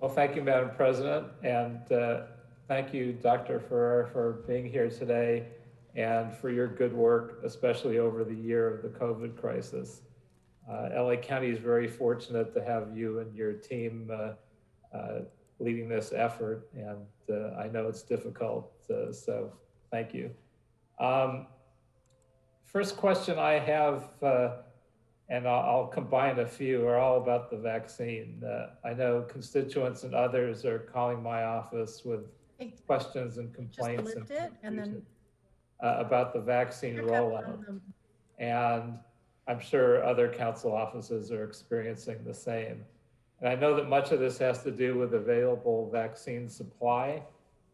Well, thank you, Madam President, and thank you, Dr. Ferrer, for being here today and for your good work, especially over the year of the COVID crisis. LA County is very fortunate to have you and your team leading this effort, and I know it's difficult, so thank you. First question I have, and I'll combine a few, are all about the vaccine. I know constituents and others are calling my office with questions and complaints about the vaccine rollout. And I'm sure other council offices are experiencing the same. And I know that much of this has to do with available vaccine supply,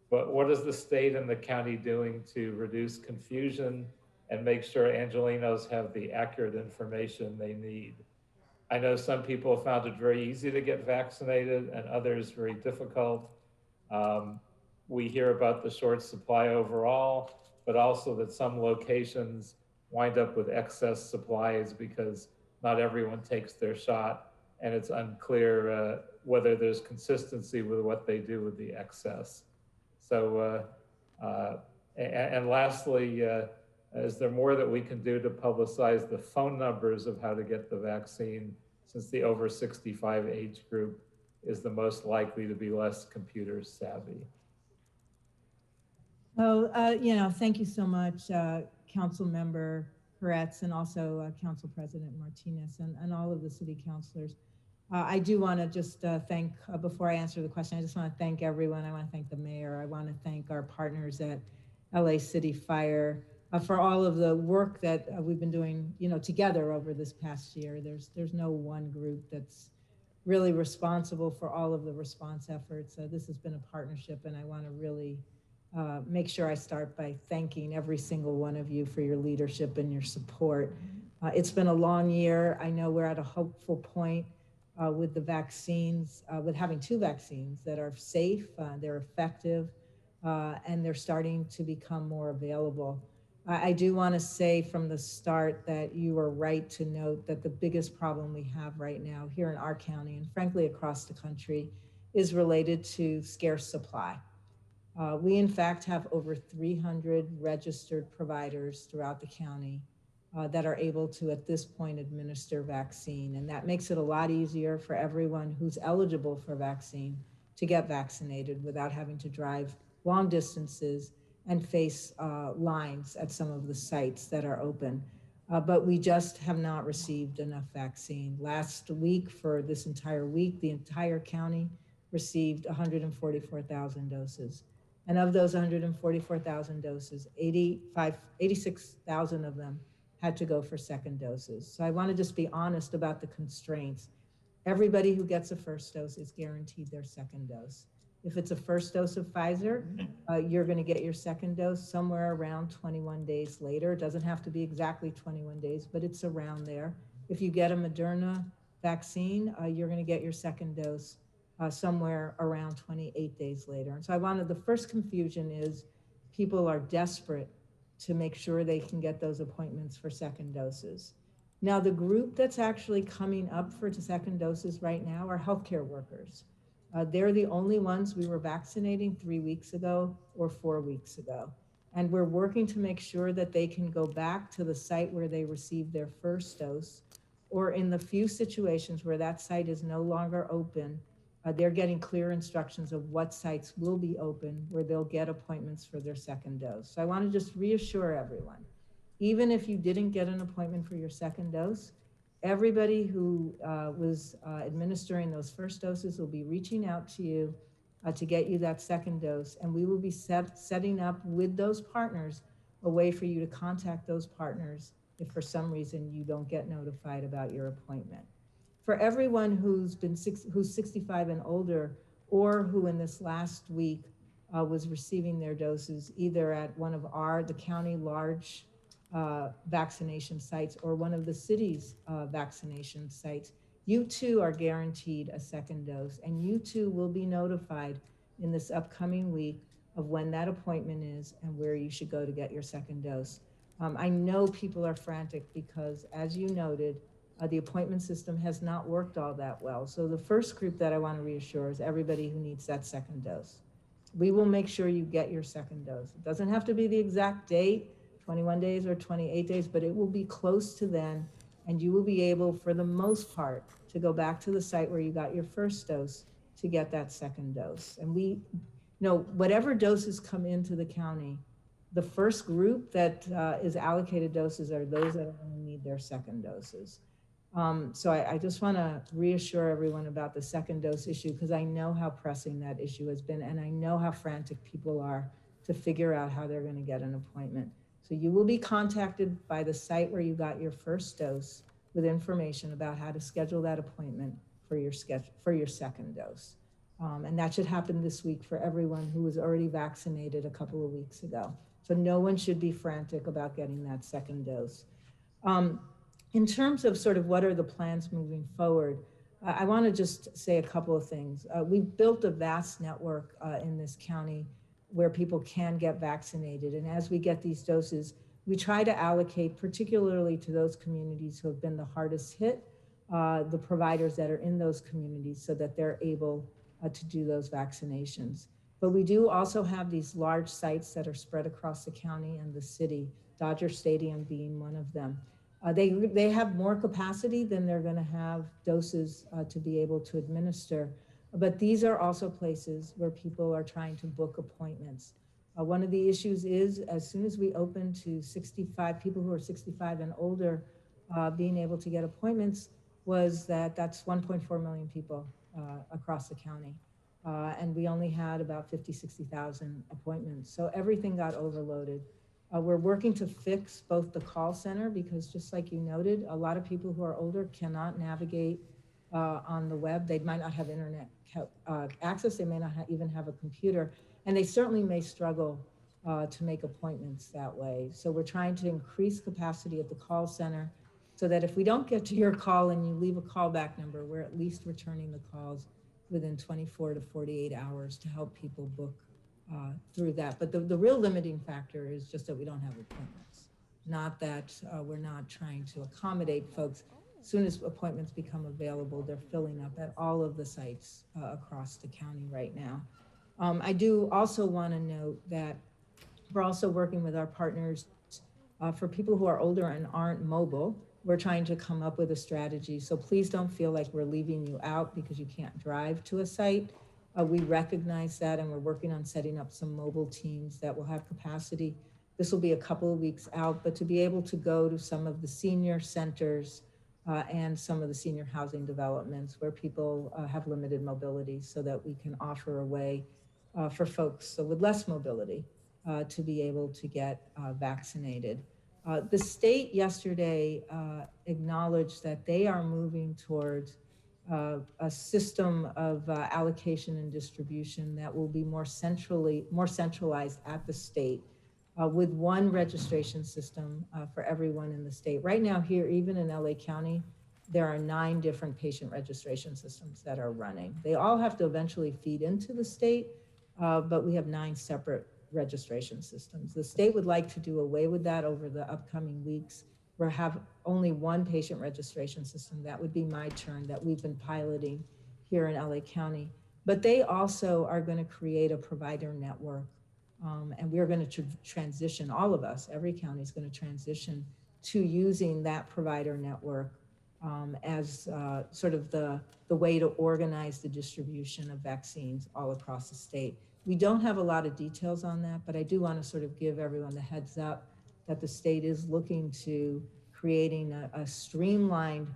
but what is the state and the county doing to reduce confusion and make sure Angelenos have the accurate information they need? I know some people found it very easy to get vaccinated and others very difficult. We hear about the short supply overall, but also that some locations wind up with excess supplies because not everyone takes their shot, and it's unclear whether there's consistency with what they do with the excess. So, and lastly, is there more that we can do to publicize the phone numbers of how to get the vaccine, since the over 65 age group is the most likely to be less computer savvy? Oh, thank you so much, Council Member Peretz, and also Council President Martinez, and all of the city councilors. I do want to just thank, before I answer the question, I just want to thank everyone. I want to thank the mayor. I want to thank our partners at LA City Fire for all of the work that we've been doing, together over this past year. There's no one group that's really responsible for all of the response efforts. This has been a partnership, and I want to really make sure I start by thanking every single one of you for your leadership and your support. It's been a long year. I know we're at a hopeful point with the vaccines, with having 2 vaccines that are safe, they're effective, and they're starting to become more available. I do want to say from the start that you are right to note that the biggest problem we have right now here in our county, and frankly across the country, is related to scarce supply. We in fact have over 300 registered providers throughout the county that are able to, at this point, administer vaccine. And that makes it a lot easier for everyone who's eligible for vaccine to get vaccinated without having to drive long distances and face lines at some of the sites that are open. But we just have not received enough vaccine. Last week, for this entire week, the entire county received 144,000 doses. And of those 144,000 doses, 86,000 of them had to go for second doses. So I want to just be honest about the constraints. Everybody who gets a first dose is guaranteed their second dose. If it's a first dose of Pfizer, you're going to get your second dose somewhere around 21 days later. It doesn't have to be exactly 21 days, but it's around there. If you get a Moderna vaccine, you're going to get your second dose somewhere around 28 days later. And so the first confusion is people are desperate to make sure they can get those appointments for second doses. Now, the group that's actually coming up for second doses right now are healthcare workers. They're the only ones we were vaccinating 3 weeks ago or 4 weeks ago. And we're working to make sure that they can go back to the site where they received their first dose, or in the few situations where that site is no longer open, they're getting clear instructions of what sites will be open where they'll get appointments for their second dose. So I want to just reassure everyone, even if you didn't get an appointment for your second dose, everybody who was administering those first doses will be reaching out to you to get you that second dose. And we will be setting up with those partners a way for you to contact those partners if for some reason you don't get notified about your appointment. For everyone who's 65 and older, or who in this last week was receiving their doses either at one of the county large vaccination sites or one of the city's vaccination sites, you too are guaranteed a second dose, and you too will be notified in this upcoming week of when that appointment is and where you should go to get your second dose. I know people are frantic because, as you noted, The appointment system has not worked all that well. So the first group that I want to reassure is everybody who needs that second dose. We will make sure you get your second dose. It doesn't have to be the exact date, 21 days or 28 days, but it will be close to then, and you will be able, for the most part, to go back to the site where you got your first dose to get that second dose. And we know whatever doses come into the county, the first group that is allocated doses are those that are going to need their second doses. So I just want to reassure everyone about the second dose issue, because I know how pressing that issue has been, and I know how frantic people are to figure out how they're going to get an appointment. So you will be contacted by the site where you got your first dose with information about how to schedule that appointment for your second dose. And that should happen this week for everyone who was already vaccinated a couple of weeks ago. So no one should be frantic about getting that second dose. In terms of sort of what are the plans moving forward, I want to just say a couple of things. We've built a vast network in this county where people can get vaccinated. And as we get these doses, we try to allocate, particularly to those communities who have been the hardest hit, the providers that are in those communities so that they're able to do those vaccinations. But we do also have these large sites that are spread across the county and the city, Dodger Stadium being one of them. They have more capacity than they're going to have doses to be able to administer. But these are also places where people are trying to book appointments. One of the issues is, as soon as we open to 65, people who are 65 and older being able to get appointments, was that's 1.4 million people across the county. And we only had about 50, 60,000 appointments. So everything got overloaded. We're working to fix both the call center, because just like you noted, a lot of people who are older cannot navigate on the web. They might not have internet access. They may not even have a computer, and they certainly may struggle to make appointments that way. So we're trying to increase capacity at the call center so that if we don't get to your call and you leave a callback number, we're at least returning the calls within 24 to 48 hours to help people book through that. But the real limiting factor is just that we don't have appointments, not that we're not trying to accommodate folks. As soon as appointments become available, they're filling up at all of the sites across the county right now. I do also want to note that we're also working with our partners for people who are older and aren't mobile. We're trying to come up with a strategy. So please don't feel like we're leaving you out because you can't drive to a site. We recognize that, and we're working on setting up some mobile teams that will have capacity. This will be a couple of weeks out, but to be able to go to some of the senior centers and some of the senior housing developments where people have limited mobility, so that we can offer a way for folks with less mobility to be able to get vaccinated. The state yesterday acknowledged that they are moving towards a system of allocation and distribution that will be more centralized at the state with one registration system for everyone in the state. Right now here, even in LA County, there are 9 different patient registration systems that are running. They all have to eventually feed into the state, but we have 9 separate registration systems. The state would like to do away with that over the upcoming weeks. We'll have only one patient registration system. That would be my turn, that we've been piloting here in LA County. But they also are going to create a provider network. And we're going to transition, all of us, every county is going to transition to using that provider network as sort of the way to organize the distribution of vaccines all across the state. We don't have a lot of details on that, but I do want to sort of give everyone the heads up that the state is looking to creating a streamlined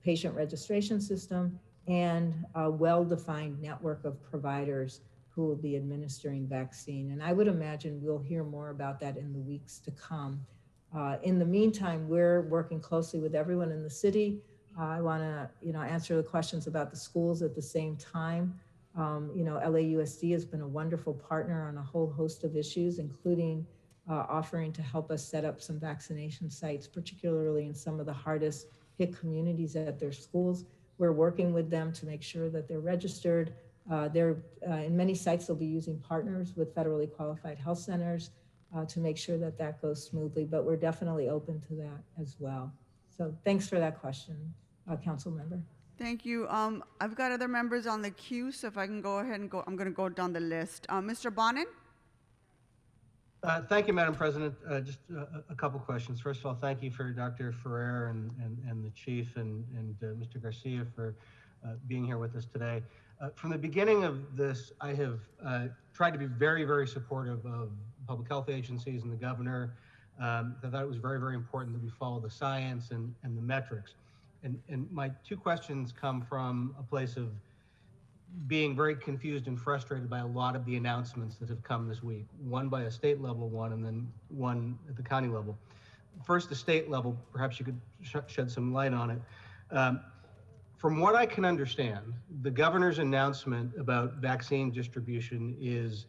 patient registration system and a well-defined network of providers who will be administering vaccine. And I would imagine we'll hear more about that in the weeks to come. In the meantime, we're working closely with everyone in the city. I want to, answer the questions about the schools at the same time. LAUSD has been a wonderful partner on a whole host of issues, including offering to help us set up some vaccination sites, particularly in some of the hardest hit communities at their schools. We're working with them to make sure that they're registered. In many sites, they'll be using partners with federally qualified health centers to make sure that that goes smoothly, but we're definitely open to that as well. So thanks for that question. council member. Thank you. I've got other members on the queue, so if I can go ahead and go, I'm going to go down the list. Mr. Bonin? Thank you, Madam President. Just a couple questions. First of all, thank you for Dr. Ferrer and the chief and Mr. Garcia for being here with us today. From the beginning of this, I have tried to be very, very supportive of public health agencies and the governor. I thought it was very, very important that we follow the science and the metrics. And my two questions come from a place of being very confused and frustrated by a lot of the announcements that have come this week, one by a state level one and then one at the county level. First, the state level, perhaps you could shed some light on it. From what I can understand, the governor's announcement about vaccine distribution is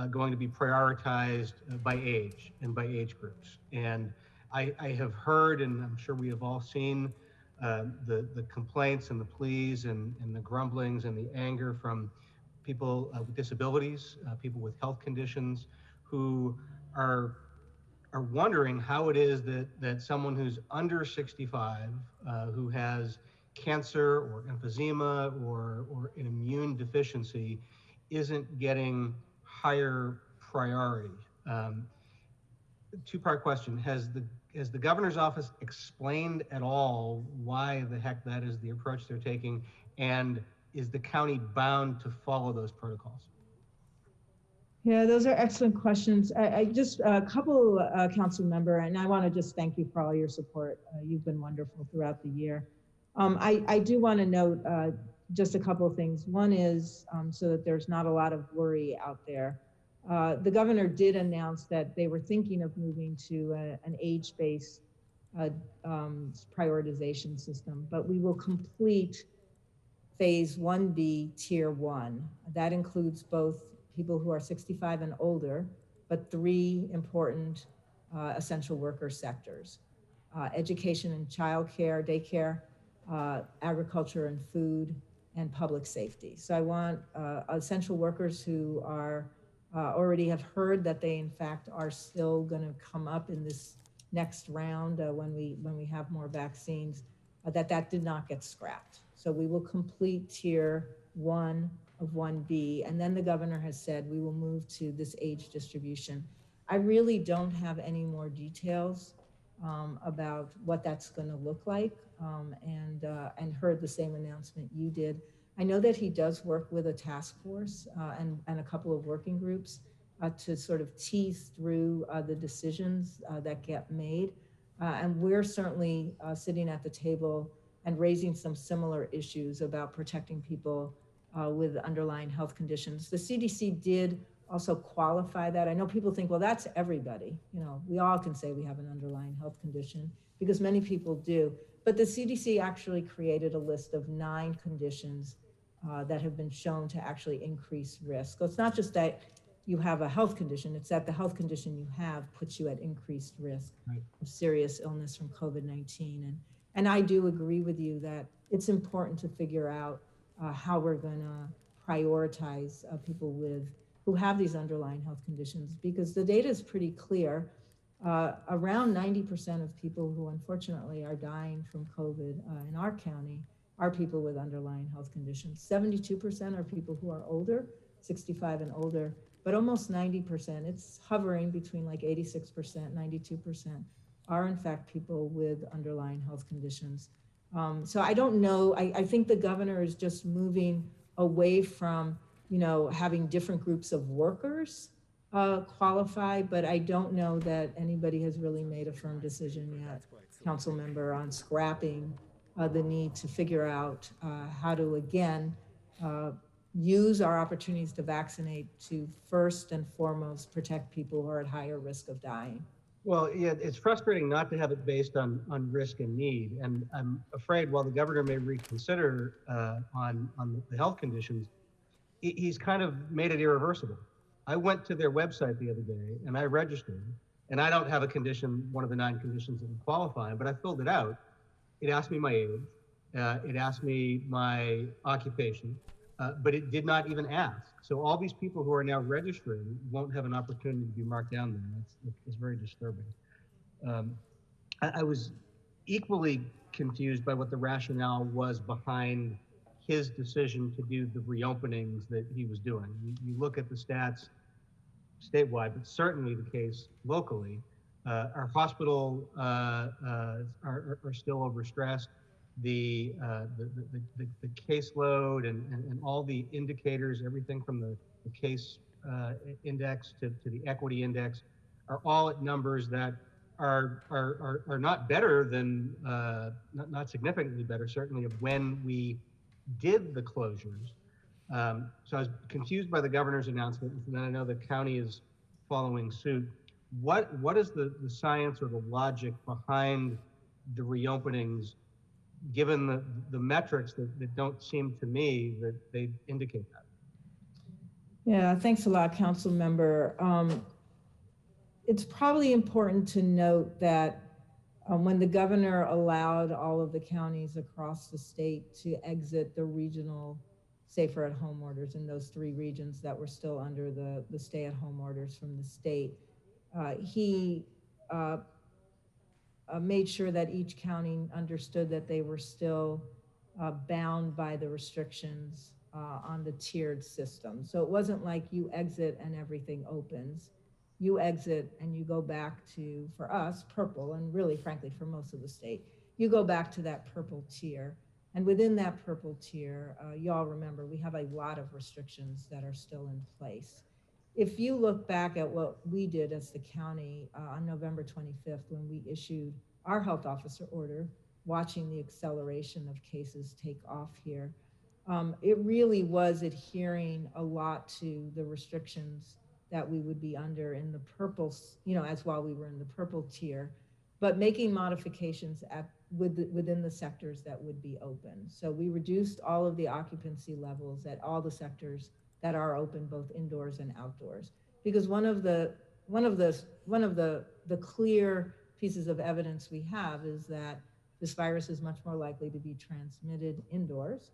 going to be prioritized by age and by age groups. And I have heard, and I'm sure we have all seen, the complaints and the pleas and the grumblings and the anger from people with disabilities, people with health conditions who are wondering how it is that someone who's under 65, who has cancer or emphysema or an immune deficiency isn't getting higher priority. Two-part question. Has the governor's office explained at all why the heck that is the approach they're taking? And is the county bound to follow those protocols? Yeah, those are excellent questions. I just, a couple, council member, and I want to just thank you for all your support. You've been wonderful throughout the year. I do want to note just a couple of things. One is so that there's not a lot of worry out there. The governor did announce that they were thinking of moving to an age-based prioritization system, but we will complete phase 1B tier 1. That includes both people who are 65 and older, but 3 important essential worker sectors: education and childcare, daycare, agriculture and food, and public safety. So I want essential workers who are already have heard that they in fact are still going to come up in this next round when we have more vaccines, that did not get scrapped. So we will complete tier 1 of 1B, and then the governor has said we will move to this age distribution. I really don't have any more details about what that's going to look like, and heard the same announcement you did. I know that he does work with a task force and a couple of working groups to sort of tease through the decisions that get made. And we're certainly sitting at the table and raising some similar issues about protecting people with underlying health conditions. The CDC did also qualify that. I know people think, well, that's everybody. You know, we all can say we have an underlying health condition because many people do. But the CDC actually created a list of 9 conditions that have been shown to actually increase risk. So it's not just that you have a health condition, it's that the health condition you have puts you at increased risk of serious illness from COVID-19. And I do agree with you that it's important to figure out how we're going to prioritize people who have these underlying health conditions, because the data is pretty clear. Around 90% of people who unfortunately are dying from COVID in our county are people with underlying health conditions. 72% are people who are older, 65 and older, but almost 90%, it's hovering between like 86%, 92%, are in fact people with underlying health conditions. So I don't know, I think the governor is just moving away from, you know, having different groups of workers qualify, but I don't know that anybody has really made a firm decision yet, council member, on scrapping the need to figure out how to, again, use our opportunities to vaccinate to first and foremost protect people who are at higher risk of dying. Well, yeah, it's frustrating not to have it based on risk and need. And I'm afraid while the governor may reconsider on the health conditions, he's kind of made it irreversible. I went to their website the other day and I registered, and I don't have a condition, one of the 9 conditions that would qualify, but I filled it out. It asked me my age, it asked me my occupation, but it did not even ask. So all these people who are now registering won't have an opportunity to be marked down there. It's very disturbing. I was equally confused by what the rationale was behind his decision to do the reopenings that he was doing. You look at the stats statewide, but certainly the case locally. Our hospital are still overstressed. The caseload and all the indicators, everything from the case index to the equity index, are all at numbers that are not better than, not significantly better, certainly, of when we did the closures. So I was confused by the governor's announcement, and then I know the county is following suit. What is the science or the logic behind the reopenings, given the metrics that don't seem to me that they indicate that? Yeah, thanks a lot, Council Member. It's probably important to note that when the governor allowed all of the counties across the state to exit the regional safer at home orders in those 3 regions that were still under the stay at home orders from the state, he made sure that each county understood that they were still bound by the restrictions on the tiered system. So it wasn't like you exit and everything opens. You exit and you go back to, for us, purple, and really, frankly, for most of the state, you go back to that purple tier. And within that purple tier, you all remember, we have a lot of restrictions that are still in place. If you look back at what we did as the county on November 25th, when we issued our health officer order, watching the acceleration of cases take off here, it really was adhering a lot to the restrictions that we would be under in the purple, as while we were in the purple tier, but making modifications within the sectors that would be open. So we reduced all of the occupancy levels at all the sectors that are open, both indoors and outdoors, because one of the clear pieces of evidence we have is that this virus is much more likely to be transmitted indoors,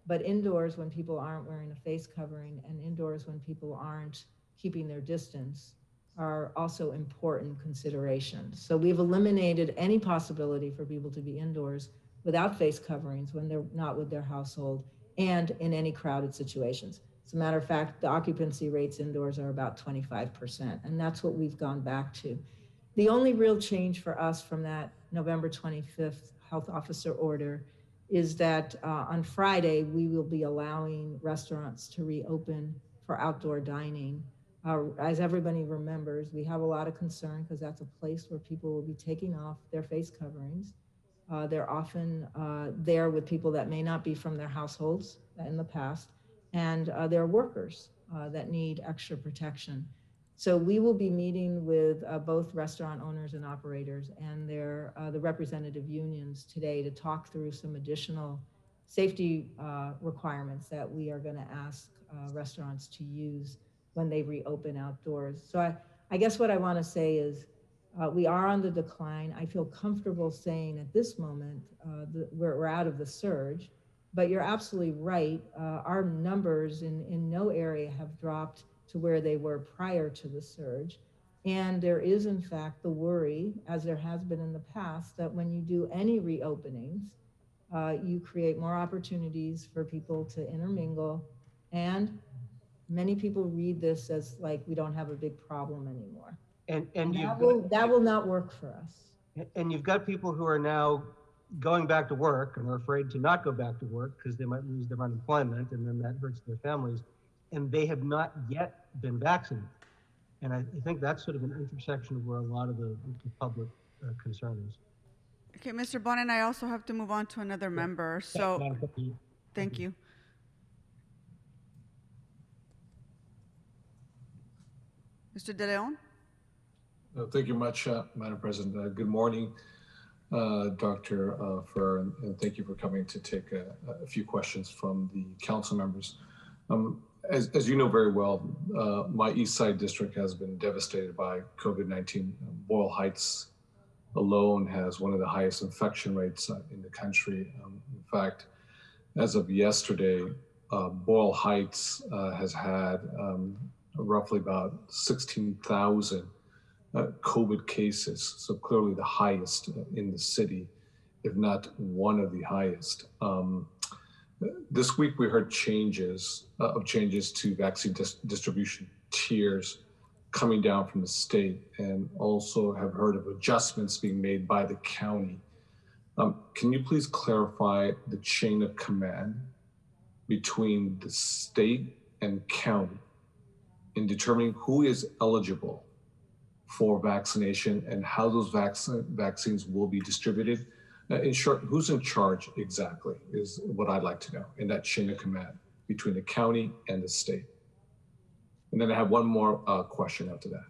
but indoors when people aren't wearing a face covering, and indoors when people aren't keeping their distance, are also important considerations. So we've eliminated any possibility for people to be indoors without face coverings when they're not with their household and in any crowded situations. As a matter of fact, the occupancy rates indoors are about 25%, and that's what we've gone back to. The only real change for us from that November 25th health officer order is that on Friday, we will be allowing restaurants to reopen for outdoor dining. As everybody remembers, we have a lot of concern because that's a place where people will be taking off their face coverings. They're often there with people that may not be from their households in the past, and they're workers that need extra protection. So we will be meeting with both restaurant owners and operators and the representative unions today to talk through some additional safety requirements that we are going to ask restaurants to use when they reopen outdoors. So I guess what I want to say is we are on the decline. I feel comfortable saying at this moment we're out of the surge, but you're absolutely right. Our numbers in no area have dropped to where they were prior to the surge. And there is, in fact, the worry, as there has been in the past, that when you do any reopenings, you create more opportunities for people to intermingle. And many people read this as like, we don't have a big problem anymore. And that will not work for us. And you've got people who are now going back to work and are afraid to not go back to work because they might lose their unemployment, and then that hurts their families. And they have not yet been vaccinated. And I think that's sort of an intersection of where a lot of the public concern is. Okay, Mr. Bonnet, I also have to move on to another member. So, thank you. Mr. De Leon? Thank you much, Madam President. Good morning, Dr. Ferrer, and thank you for coming to take a few questions from the council members. As you know very well, my East Side district has been devastated by COVID-19. Boyle Heights alone has one of the highest infection rates in the country. In fact, as of yesterday, Boyle Heights has had roughly about 16,000 COVID cases, so clearly the highest in the city. if not one of the highest. This week we heard changes to vaccine distribution tiers coming down from the state, and also have heard of adjustments being made by the county. Can you please clarify the chain of command between the state and county in determining who is eligible for vaccination and how those vaccines will be distributed? In short, who's in charge exactly is what I'd like to know in that chain of command between the county and the state. And then I have one more question after that.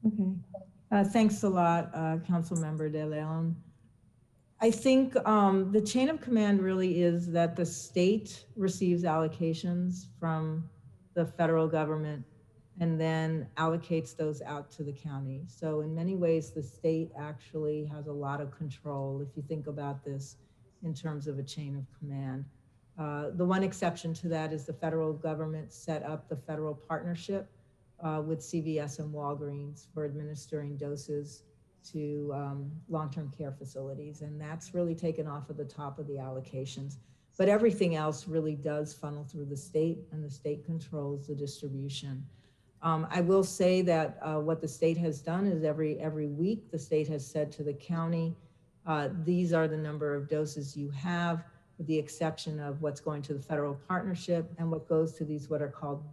Okay. Thanks a lot, Councilmember De Leon. I think the chain of command really is that the state receives allocations from the federal government and then allocates those out to the county. So in many ways, the state actually has a lot of control if you think about this in terms of a chain of command. The one exception to that is the federal government set up the federal partnership with CVS and Walgreens for administering doses to long-term care facilities. And that's really taken off of the top of the allocations. But everything else really does funnel through the state, and the state controls the distribution. I will say that what the state has done is every week, the state has said to the county, these are the number of doses you have, with the exception of what's going to the federal partnership and what goes to these what are called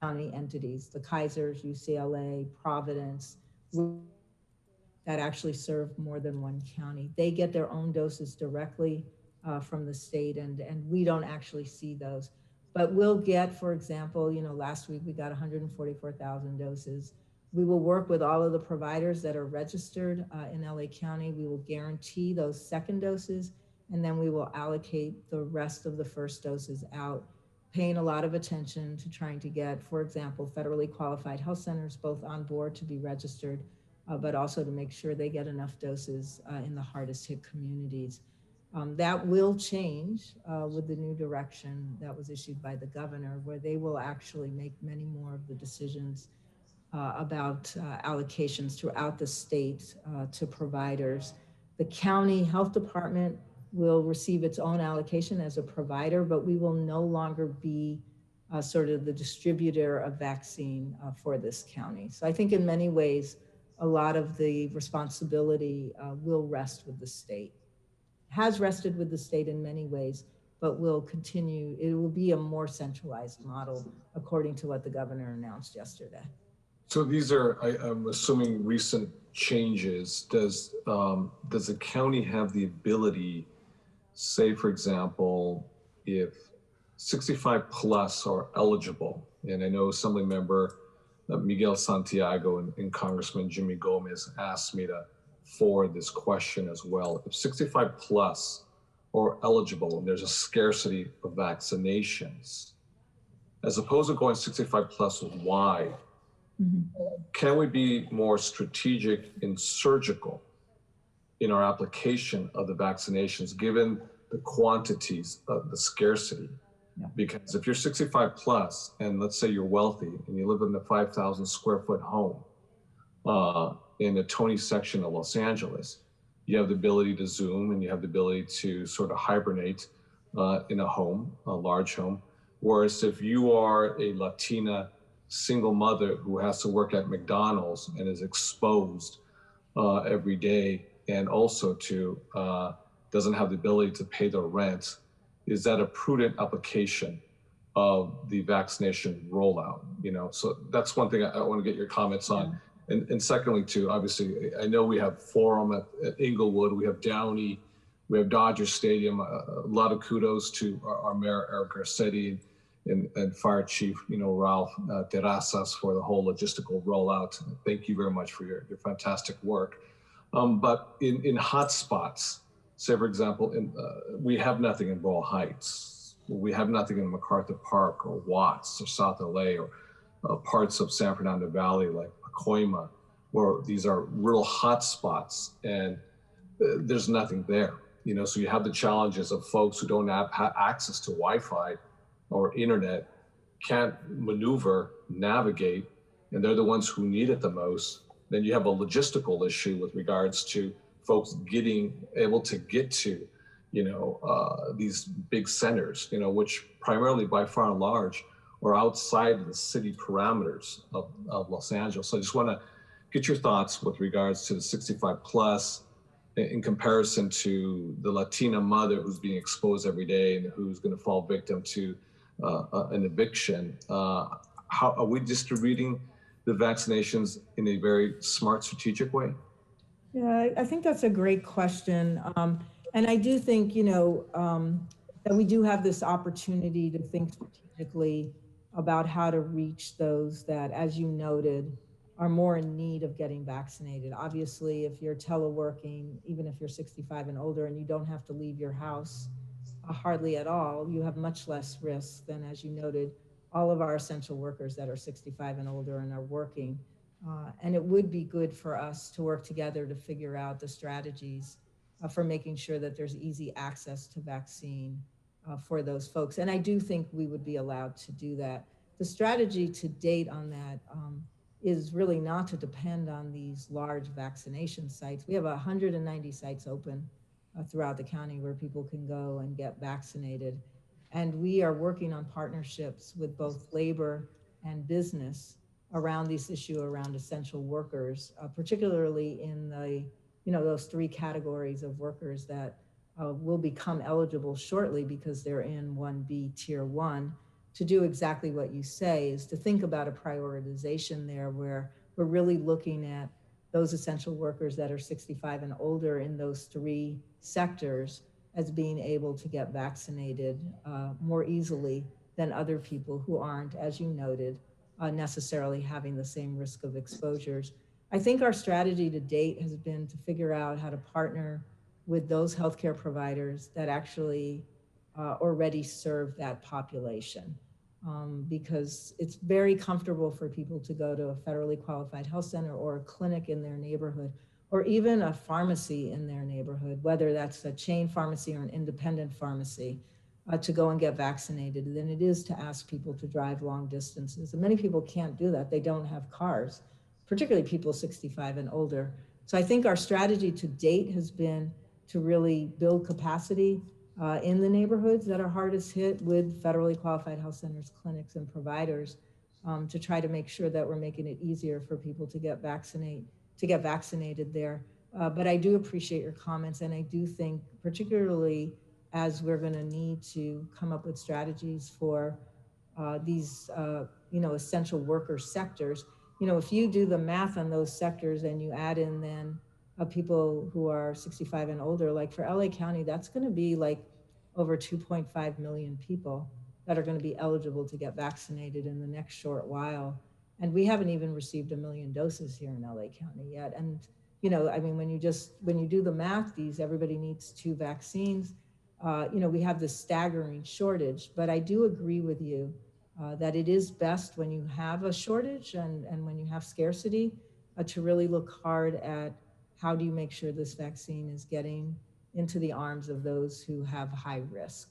county entities, the Kaisers, UCLA, Providence, that actually serve more than one county. They get their own doses directly from the state, and we don't actually see those. But we'll get, for example, last week we got 144,000 doses. We will work with all of the providers that are registered in LA County. We will guarantee those second doses, and then we will allocate the rest of the first doses out, paying a lot of attention to trying to get, for example, federally qualified health centers both on board to be registered, but also to make sure they get enough doses in the hardest hit communities. That will change with the new direction that was issued by the governor, where they will actually make many more of the decisions about allocations throughout the state to providers. The county health department will receive its own allocation as a provider, but we will no longer be sort of the distributor of vaccine for this county. So I think in many ways, a lot of the responsibility will rest with the state. Has rested with the state in many ways, but will continue. It will be a more centralized model according to what the governor announced yesterday. So these are, I'm assuming, recent changes. Does the county have the ability, say, for example, if 65 plus are eligible, and I know Assembly Member Miguel Santiago and Congressman Jimmy Gomez asked me to forward this question as well. If 65 plus are eligible and there's a scarcity of vaccinations, as opposed to going 65 plus wide, can we be more strategic and surgical in our application of the vaccinations, given the quantities of the scarcity? Yeah. Because if you're 65 plus, and let's say you're wealthy and you live in a 5,000 square foot home in the Tony section of Los Angeles, you have the ability to Zoom and you have the ability to sort of hibernate in a home, a large home. Whereas if you are a Latina single mother who has to work at McDonald's and is exposed every day, and also to doesn't have the ability to pay their rent, is that a prudent application of the vaccination rollout? So that's one thing I want to get your comments on. And secondly, too, obviously, I know we have Forum at Inglewood, we have Downey, we have Dodger Stadium. A lot of kudos to our Mayor, Eric Garcetti, and Fire Chief, Ralph Terrazas, for the whole logistical rollout. Thank you very much for your fantastic work. But in hot spots, say, for example, we have nothing in Boyle Heights. We have nothing in MacArthur Park or Watts or South LA or parts of San Fernando Valley like Pacoima, where these are real hot spots, and there's nothing there. So you have the challenges of folks who don't have access to Wi-Fi or internet, can't maneuver, navigate, and they're the ones who need it the most. Then you have a logistical issue with regards to folks able to get to, these big centers, which primarily by far and large are outside of the city parameters of Los Angeles. So I just want to get your thoughts with regards to the 65 plus in comparison to the Latina mother who's being exposed every day and who's going to fall victim to an eviction. How are we distributing the vaccinations in a very smart, strategic way? Yeah, I think that's a great question. And I do think, that we do have this opportunity to think strategically about how to reach those that, as you noted, are more in need of getting vaccinated. Obviously, if you're teleworking, even if you're 65 and older and you don't have to leave your house hardly at all, you have much less risk than, as you noted, all of our essential workers that are 65 and older and are working. And it would be good for us to work together to figure out the strategies for making sure that there's easy access to vaccine for those folks. And I do think we would be allowed to do that. The strategy to date on that is really not to depend on these large vaccination sites. We have 190 sites open throughout the county where people can go and get vaccinated. And we are working on partnerships with both labor and business around this issue around essential workers, particularly in those three categories of workers that will become eligible shortly because they're in 1B Tier 1. To do exactly what you say is to think about a prioritization there where we're really looking at those essential workers that are 65 and older in those three sectors as being able to get vaccinated more easily than other people who aren't, as you noted, necessarily having the same risk of exposures. I think our strategy to date has been to figure out how to partner with those healthcare providers that actually already serve that population. Because it's very comfortable for people to go to a federally qualified health center or a clinic in their neighborhood, or even a pharmacy in their neighborhood, whether that's a chain pharmacy or an independent pharmacy, to go and get vaccinated than it is to ask people to drive long distances. And many people can't do that. They don't have cars, particularly people 65 and older. So I think our strategy to date has been to really build capacity in the neighborhoods that are hardest hit with federally qualified health centers, clinics, and providers to try to make sure that we're making it easier for people to get vaccinated there. But I do appreciate your comments, and I do think, particularly as we're going to need to come up with strategies for these, essential worker sectors. If you do the math on those sectors and you add in then people who are 65 and older, like for LA County, that's going to be like over 2.5 million people that are going to be eligible to get vaccinated in the next short while. And we haven't even received 1 million doses here in LA County yet. And, when you do the math, everybody needs 2 vaccines. We have this staggering shortage, but I do agree with you that it is best when you have a shortage and when you have scarcity to really look hard at how do you make sure this vaccine is getting into the arms of those who have high risk.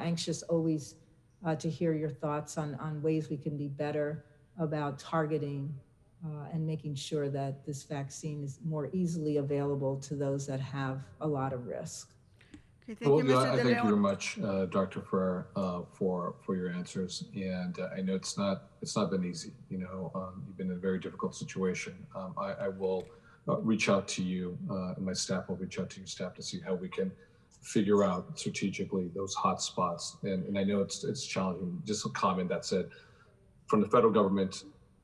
Anxious always to hear your thoughts on ways we can be better about targeting and making sure that this vaccine is more easily available to those that have a lot of risk. Okay, thank you, Mr. I De thank you Leon. very much, Dr. Ferrer, for your answers. And I know it's not been easy. You've been in a very difficult situation. I will reach out to you, and my staff will reach out to your staff to see how we can figure out strategically those hot spots. And I know it's challenging. Just a comment that said, from the federal government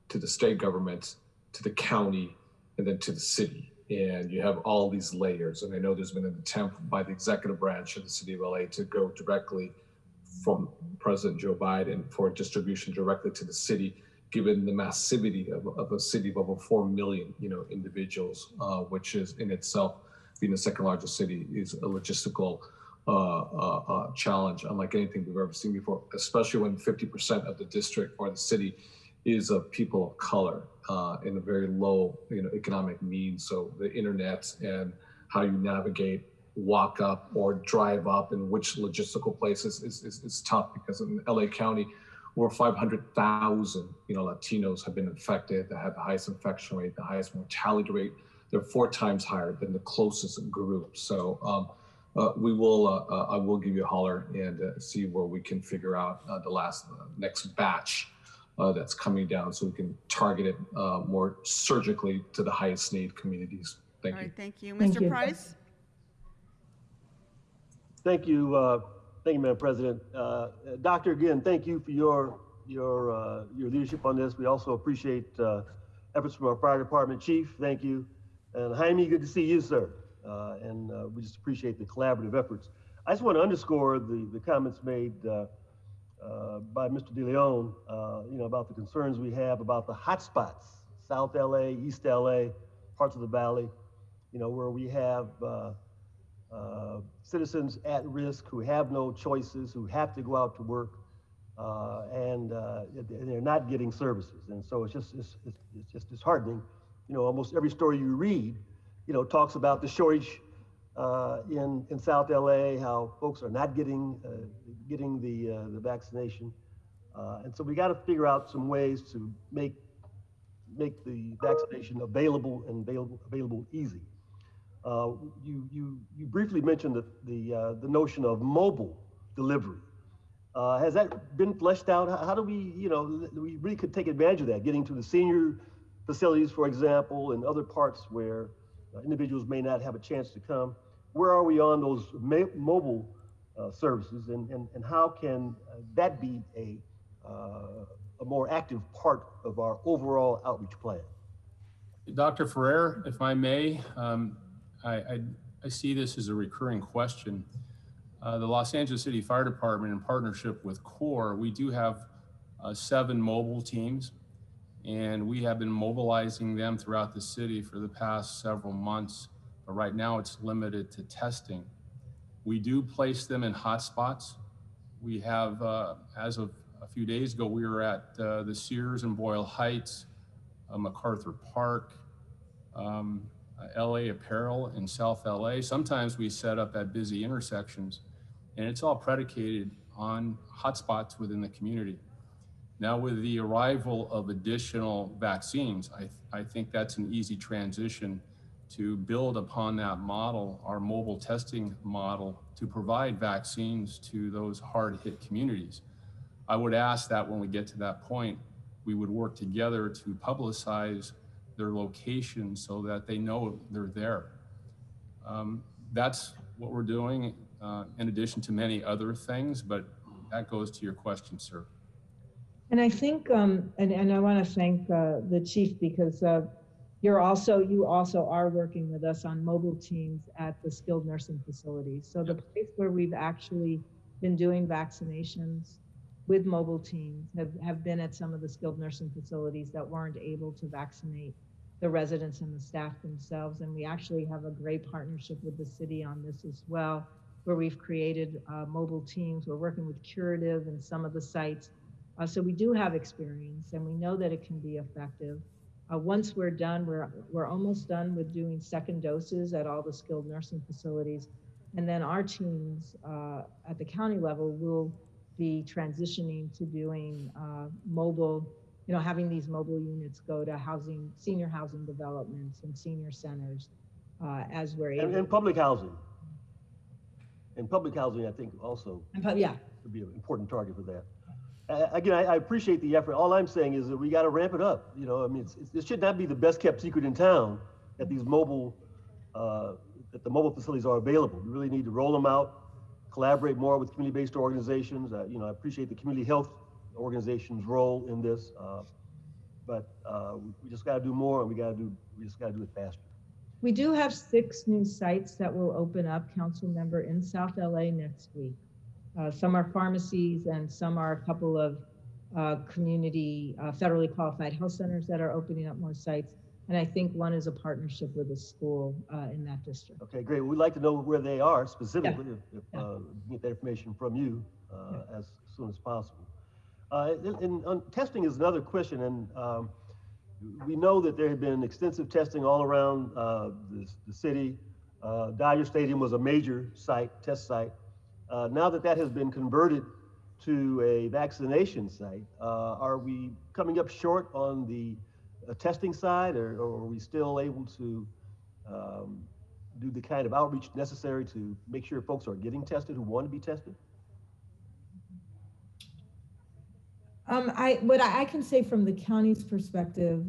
to the state government to the county and then to the city. And you have all these layers. And I know there's been an attempt by the executive branch of the city of LA to go directly from President Joe Biden for distribution directly to the city, given the massivity of a city of over 4 million, individuals, which is in itself, being the second largest city, is a logistical challenge unlike anything we've ever seen before, especially when 50% of the district or the city is of people of color in a very low, economic means. So the internet and how you navigate, walk up or drive up, and which logistical places is tough, because in LA County, over 500,000, Latinos have been infected, that have the highest infection rate, the highest mortality rate. they're 4 times higher than the closest group. So I will give you a holler and see where we can figure out the next batch that's coming down, so we can target it more surgically to the highest need communities. Thank All you. right, thank you. Thank Mr. you. Price? Thank you, Madam President. Doctor, again, thank you for your leadership on this. We also appreciate efforts from our fire department chief. Thank you. And Jaime, good to see you, sir. And we just appreciate the collaborative efforts. I just want to underscore the comments made by Mr. De Leon, about the concerns we have about the hotspots, South LA, East LA, parts of the Valley, where we have citizens at risk who have no choices, who have to go out to work, and they're not getting services. And so it's just disheartening. Almost every story you read, talks about the shortage in South LA, how folks are not getting the vaccination. And so we got to figure out some ways to make the vaccination available easy. You briefly mentioned the notion of mobile delivery. Has that been fleshed out? How do we really could take advantage of that, getting to the senior facilities, for example, and other parts where individuals may not have a chance to come? Where are we on those mobile services, and how can that be a more active part of our overall outreach plan? Dr. Ferrer, if I may, I see this as a recurring question. The Los Angeles City Fire Department, in partnership with CORE, we do have 7 mobile teams, and we have been mobilizing them throughout the city for the past several months. But right now it's limited to testing. We do place them in hotspots. We have, as of a few days ago, we were at the Sears in Boyle Heights, MacArthur Park, LA Apparel in South LA. Sometimes we set up at busy intersections, and it's all predicated on hotspots within the community. Now, with the arrival of additional vaccines, I think that's an easy transition to build upon that model, our mobile testing model, to provide vaccines to those hard-hit communities. I would ask that when we get to that point, we would work together to publicize their location so that they know they're there. That's what we're doing, in addition to many other things, but that goes to your question, sir. And I think, and I want to thank the chief, because you also are working with us on mobile teams at the skilled nursing facilities. So the place where we've actually been doing vaccinations with mobile teams have been at some of the skilled nursing facilities that weren't able to vaccinate the residents and the staff themselves. And we actually have a great partnership with the city on this as well, where we've created mobile teams. We're working with Curative and some of the sites. So we do have experience, and we know that it can be effective. Once we're done, we're almost done with doing second doses at all the skilled nursing facilities. And then our teams at the county level will be transitioning to doing mobile, having these mobile units go to senior housing developments and senior centers as we're able. And public housing. And public housing, I think, also yeah, would be an important target for that. Again, I appreciate the effort. All I'm saying is that we got to ramp it up. It should not be the best kept secret in town that these mobile, that the mobile facilities are available. We really need to roll them out, collaborate more with community-based organizations. I appreciate the community health organization's role in this, but we just got to do more, and we just got to do it faster. We do have 6 new sites that will open up, council member, in South LA next week. Some are pharmacies, and some are a couple of community federally qualified health centers that are opening up more sites. And I think one is a partnership with a school in that district. Okay, great. We'd like to know where they are specifically, if get that information from you as soon as possible. And testing is another question, and we know that there had been extensive testing all around the city. Dodger Stadium was a major test site. Now that has been converted to a vaccination site, are we coming up short on the testing side, or are we still able to do the kind of outreach necessary to make sure folks are getting tested who want to be tested? What I can say from the county's perspective,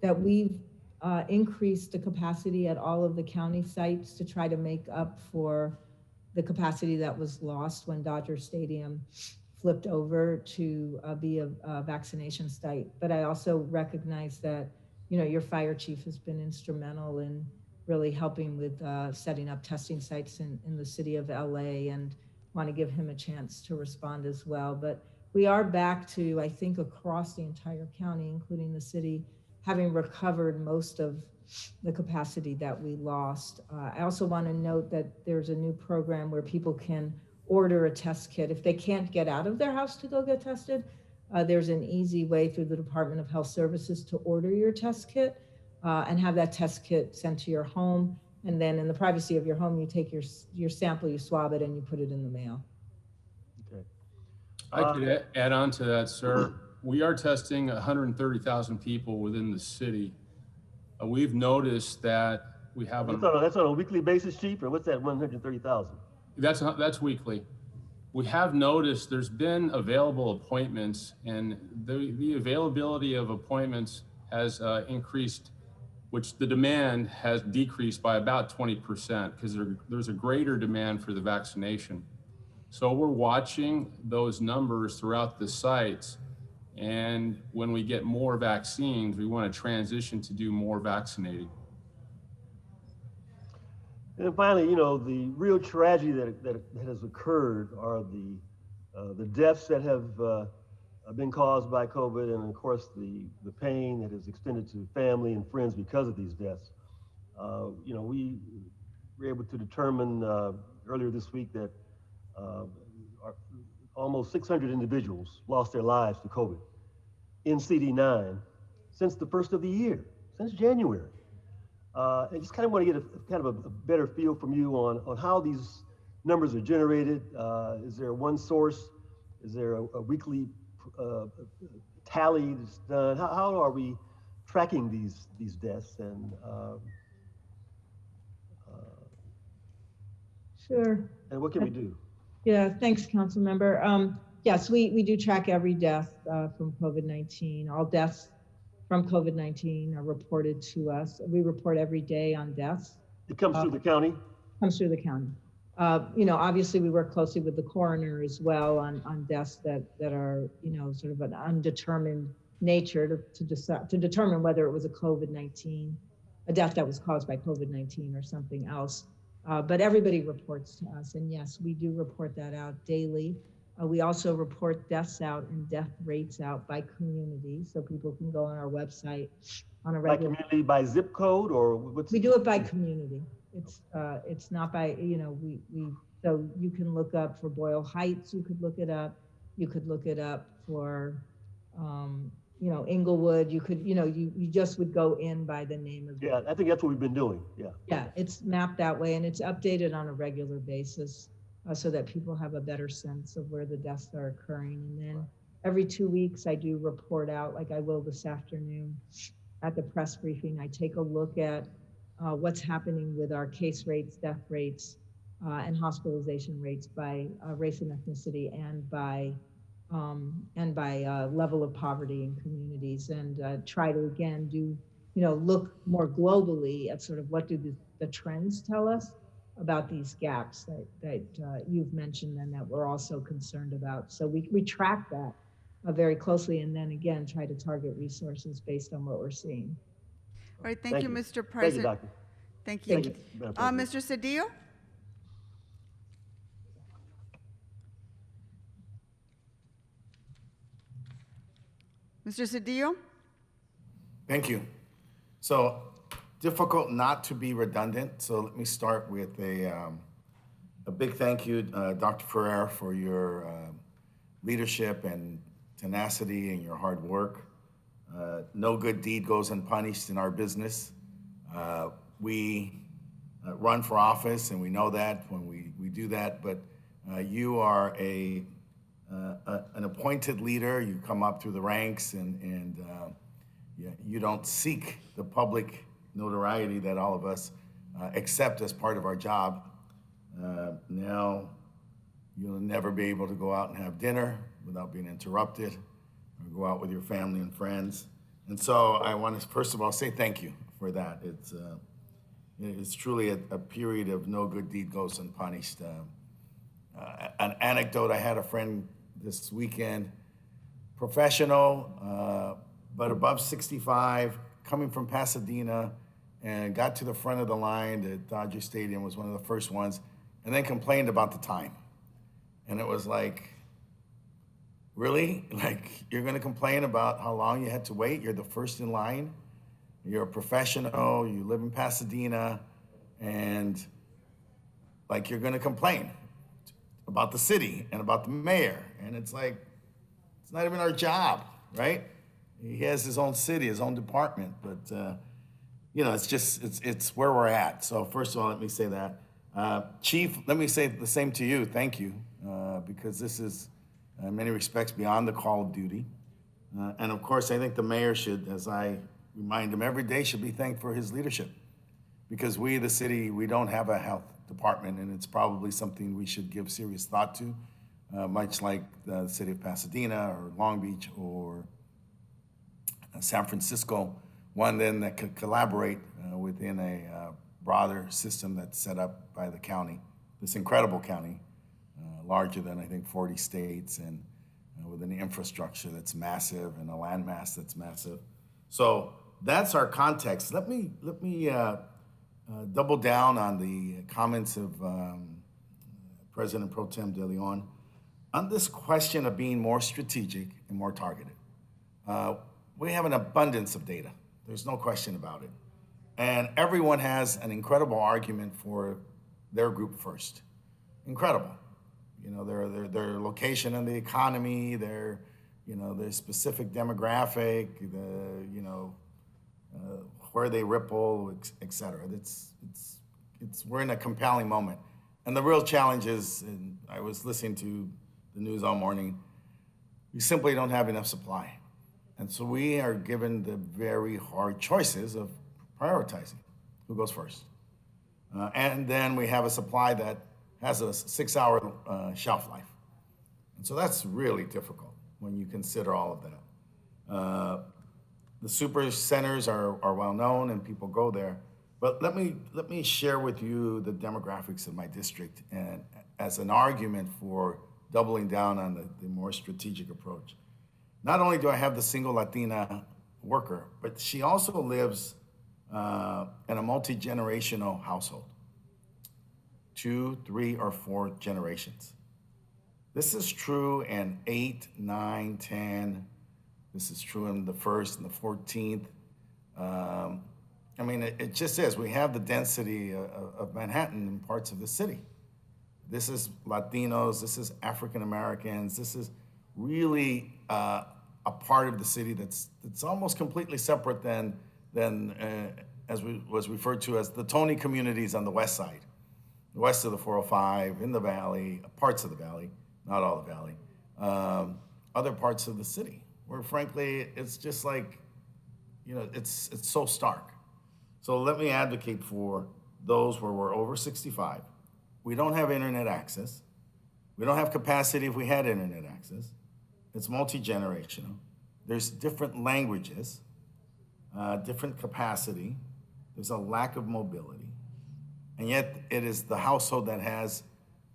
that we've increased the capacity at all of the county sites to try to make up for the capacity that was lost when Dodger Stadium flipped over to be a vaccination site. But I also recognize that, you know, your fire chief has been instrumental in really helping with setting up testing sites in the city of LA, and want to give him a chance to respond as well. But we are back to, I think, across the entire county, including the city, having recovered most of the capacity that we lost. I also want to note that there's a new program where people can order a test kit. If they can't get out of their house to go get tested, there's an easy way through the Department of Health Services to order your test kit and have that test kit sent to your home. And then in the privacy of your home, you take your sample, you swab it, and you put it in the mail. Okay. I could add on to that, sir. We are testing 130,000 people within the city. We've noticed that we have That's on a weekly basis, Chief, or what's that 130,000? that's weekly. We have noticed there's been available appointments, and the availability of appointments has increased, which the demand has decreased by about 20% because there's a greater demand for the vaccination. So we're watching those numbers throughout the sites. And when we get more vaccines, we want to transition to do more vaccinating. And then finally, you know, the real tragedy that has occurred are the deaths that have been caused by COVID, and of course the pain that is extended to family and friends because of these deaths. You know, we were able to determine earlier this week that almost 600 individuals lost their lives to COVID in CD9 since the first of the year, since January. I just kind of want to get a better feel from you on how these numbers are generated. Is there one source? Is there a weekly tally that's done? How are we tracking these deaths? And Sure. and what can we do? Yeah, thanks, council member. Yes, we do track every death from COVID-19. All deaths from COVID-19 are reported to us. We report every day on deaths. It comes through the county? Comes through the county. You know, obviously we work closely with the coroner as well on deaths that are, you know, sort of an undetermined nature to determine whether it was a COVID-19, a death that was caused by COVID-19 or something else. But everybody reports to us, and yes, we do report that out daily. We also report deaths out and death rates out by community, so people can go on our website on a regular. By community, by zip code, or what's? We do it by community. It's not by, you know, so you can look up for Boyle Heights. You could look it up. You could look it up for, you know, Inglewood. You could, you know, you just would go in by the name of. Yeah, I think that's what we've been doing. Yeah. Yeah, it's mapped that way, and it's updated on a regular basis. So that people have a better sense of where the deaths are occurring. And then every 2 weeks, I do report out, like I will this afternoon at the press briefing. I take a look at what's happening with our case rates, death rates, and hospitalization rates by race and ethnicity, and by level of poverty in communities, and try to again do, you know, look more globally at sort of what do the trends tell us about these gaps that you've mentioned and that we're also concerned about. So we track that very closely, and then again, try to target resources based on what we're seeing. All right, thank you, Mr. President. Thank you, Doctor. Thank you. Mr. Cedillo? Mr. Cedillo? Thank you. So, difficult not to be redundant, so let me start with a big thank you, Dr. Ferrer, for your leadership and tenacity and your hard work. No good deed goes unpunished in our business. We run for office, and we know that when we do that, but you are an appointed leader. You come up through the ranks, and you don't seek the public notoriety that all of us accept as part of our job. Now you'll never be able to go out and have dinner without being interrupted, or go out with your family and friends. And so I want to first of all say thank you for that. It's truly a period of no good deed goes unpunished. An anecdote, I had a friend this weekend, professional, but above 65, coming from Pasadena, and got to the front of the line at Dodger Stadium, was one of the first ones, and then complained about the time. And it was like, really? Like, you're gonna complain about how long you had to wait? You're the first in line? You're a professional, you live in Pasadena, and like you're gonna complain about the city and about the mayor. And it's like, it's not even our job, right? He has his own city, his own department, but it's where we're at. So first of all, let me say that. Chief, let me say the same to you, thank you, because this is in many respects beyond the call of duty. And of course, I think the mayor should, as I remind him every day, should be thanked for his leadership. Because we, the city, we don't have a health department, and it's probably something we should give serious thought to, much like the city of Pasadena or Long Beach or San Francisco, one then that could collaborate within a broader system that's set up by the county, this incredible county, larger than I think 40 states, and with an infrastructure that's massive and a landmass that's massive. So that's our context. Let me double down on the comments of President Pro Tem De Leon on this question of being more strategic and more targeted. We have an abundance of data. There's no question about it. And everyone has an incredible argument for their group first. Incredible. You know, their location in the economy, their specific demographic, where they ripple, et cetera. We're in a compelling moment. And the real challenge is, and I was listening to the news all morning, we simply don't have enough supply. And so we are given the very hard choices of prioritizing who goes first. And then we have a supply that has a 6-hour shelf life. And so that's really difficult when you consider all of that. The super centers are well known and people go there. But let me share with you the demographics of my district, and as an argument for doubling down on the more strategic approach. Not only do I have the single Latina worker, but she also lives in a multi-generational household. 2, 3, or 4 generations. This is true in 8, 9, 10. This is true in the 1st and the 14th. I mean, it just is. We have the density of Manhattan in parts of the city. This is Latinos, this is African Americans, this is really a part of the city that's almost completely separate than as was referred to as the Tony communities on the west side, west of the 405, in the valley, parts of the valley, not all the valley, other parts of the city, where frankly, it's just like, it's so stark. So let me advocate for those where we're over 65. We don't have internet access. We don't have capacity if we had internet access. It's multi-generational. There's different languages, different capacity. There's a lack of mobility. And yet it is the household that has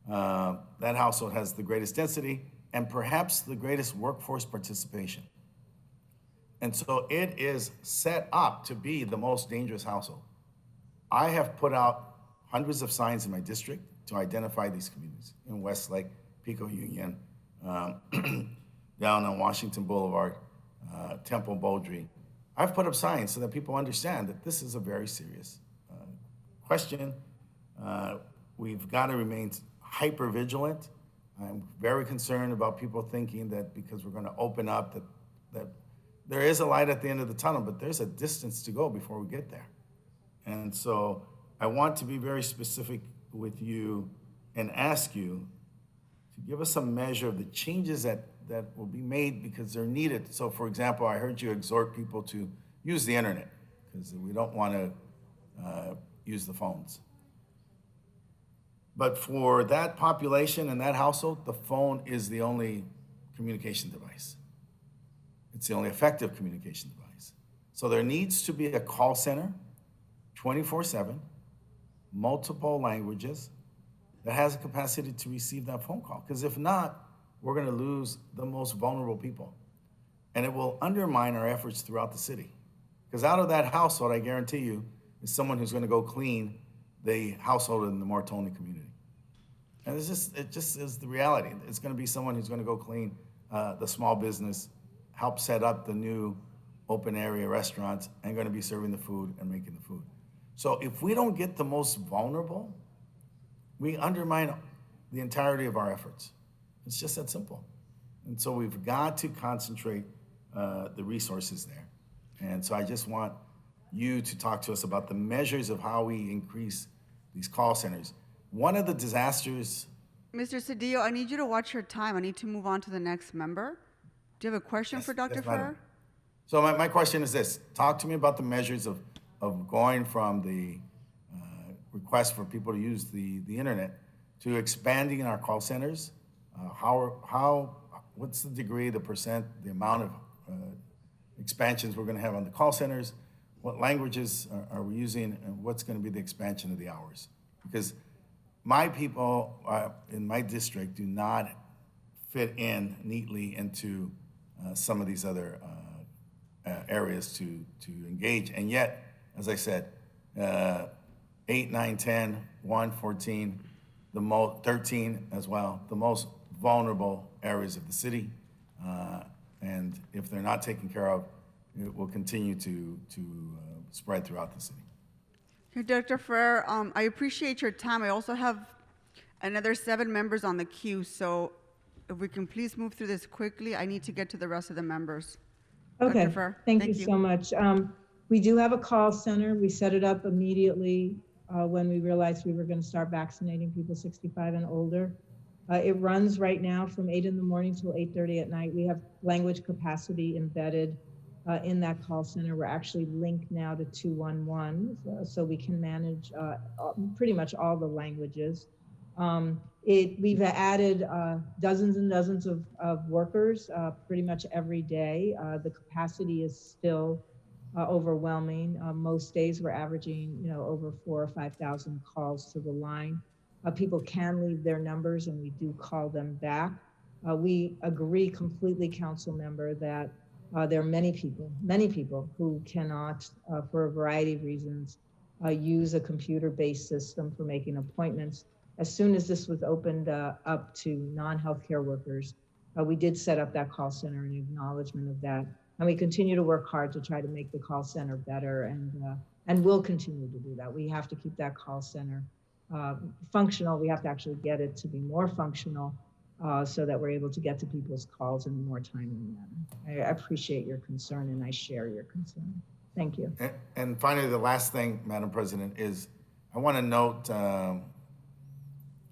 the greatest density and perhaps the greatest workforce participation. And so it is set up to be the most dangerous household. I have put out hundreds of signs in my district to identify these communities in Westlake, Pico Union, down on Washington Boulevard, Temple Beaudry. I've put up signs so that people understand that this is a very serious question. We've got to remain hyper vigilant. I'm very concerned about people thinking that because we're going to open up that there is a light at the end of the tunnel, but there's a distance to go before we get there. And so I want to be very specific with you and ask you to give us a measure of the changes that will be made because they're needed. So for example, I heard you exhort people to use the internet because we don't want to use the phones. But for that population and that household, the phone is the only communication device. It's the only effective communication device. So there needs to be a call center, 24/7, multiple languages, that has a capacity to receive that phone call. Because if not, we're going to lose the most vulnerable people. And it will undermine our efforts throughout the city. Because out of that household, I guarantee you, is someone who's going to go clean the household in the Mortone community. And it just is the reality. It's going to be someone who's going to go clean the small business, help set up the new open area restaurants, and going to be serving the food and making the food. So if we don't get the most vulnerable, we undermine the entirety of our efforts. It's just that simple. And so we've got to concentrate the resources there. And so I just want you to talk to us about the measures of how we increase these call centers. One of the disasters. Mr. Cedillo, I need you to watch your time. I need to move on to the next member. Do you have a question for Dr. Ferrer? So my question is this. Talk to me about the measures of going from the request for people to use the internet to expanding our call centers. What's the degree, the percent, the amount of expansions we're going to have on the call centers? What languages are we using, and what's going to be the expansion of the hours? Because my people in my district do not fit in neatly into some of these other areas to engage. And yet, as I said, 8, 9, 10, 1, 14, 13 as well, the most vulnerable areas of the city. And if they're not taken care of, it will continue to spread throughout the city. Okay, Dr. Ferrer, I appreciate your time. I also have another 7 members on the queue, so if we can please move through this quickly, I need to get to the rest of the members. Okay, Dr. Ferrer, thank you so much. We do have a call center. We set it up immediately when we realized we were going to start vaccinating people 65 and older. It runs right now from 8 in the morning till 8:30 at night. We have language capacity embedded in that call center. We're actually linked now to 211, so we can manage pretty much all the languages. We've added dozens and dozens of workers pretty much every day. The capacity is still overwhelming. Most days we're averaging, over 4,000 or 5,000 calls to the line. People can leave their numbers and we do call them back. We agree completely, council member, that there are many people who cannot, for a variety of reasons, use a computer-based system for making appointments. As soon as this was opened up to non-healthcare workers, we did set up that call center in acknowledgement of that. And we continue to work hard to try to make the call center better, and we'll continue to do that. We have to keep that call center functional. We have to actually get it to be more functional so that we're able to get to people's calls in a more timely manner. I appreciate your concern and I share your concern. Thank you. And finally, the last thing, Madam President, is I want to note,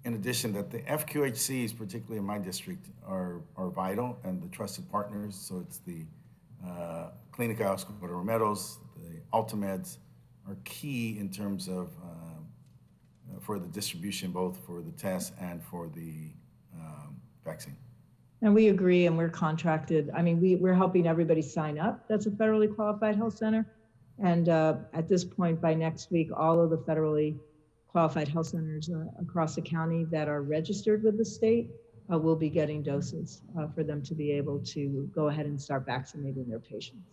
in addition, that the FQHCs, particularly in my district, are vital and the trusted partners. So it's the Clínica Oscar Romero's, the Altameds are key in terms of for the distribution, both for the test and for the vaccine. And we agree, and we're contracted. I mean, we're helping everybody sign up. That's a federally qualified health center. And at this point, by next week, all of the federally qualified health centers across the county that are registered with the state will be getting doses for them to be able to go ahead and start vaccinating their patients.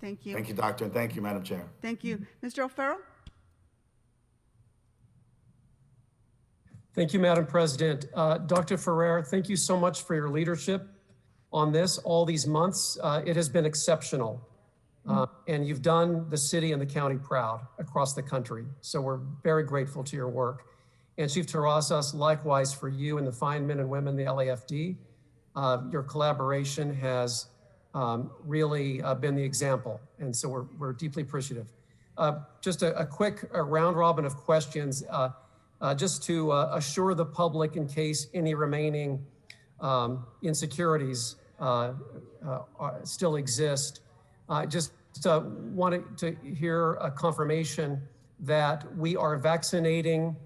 Thank you. Thank you, Doctor, and thank you, Madam Chair. Thank you. Mr. O'Farrell? Thank you, Madam President. Dr. Ferrer, thank you so much for your leadership on this all these months. It has been exceptional. And you've done the city and the county proud across the country. So we're very grateful to your work. And Chief Terrazas, likewise for you and the fine men and women, the LAFD. Your collaboration has really been the example. And so we're deeply appreciative. Just a quick round robin of questions. Just to assure the public in case any remaining insecurities still exist. Just wanted to hear a confirmation that we are vaccinating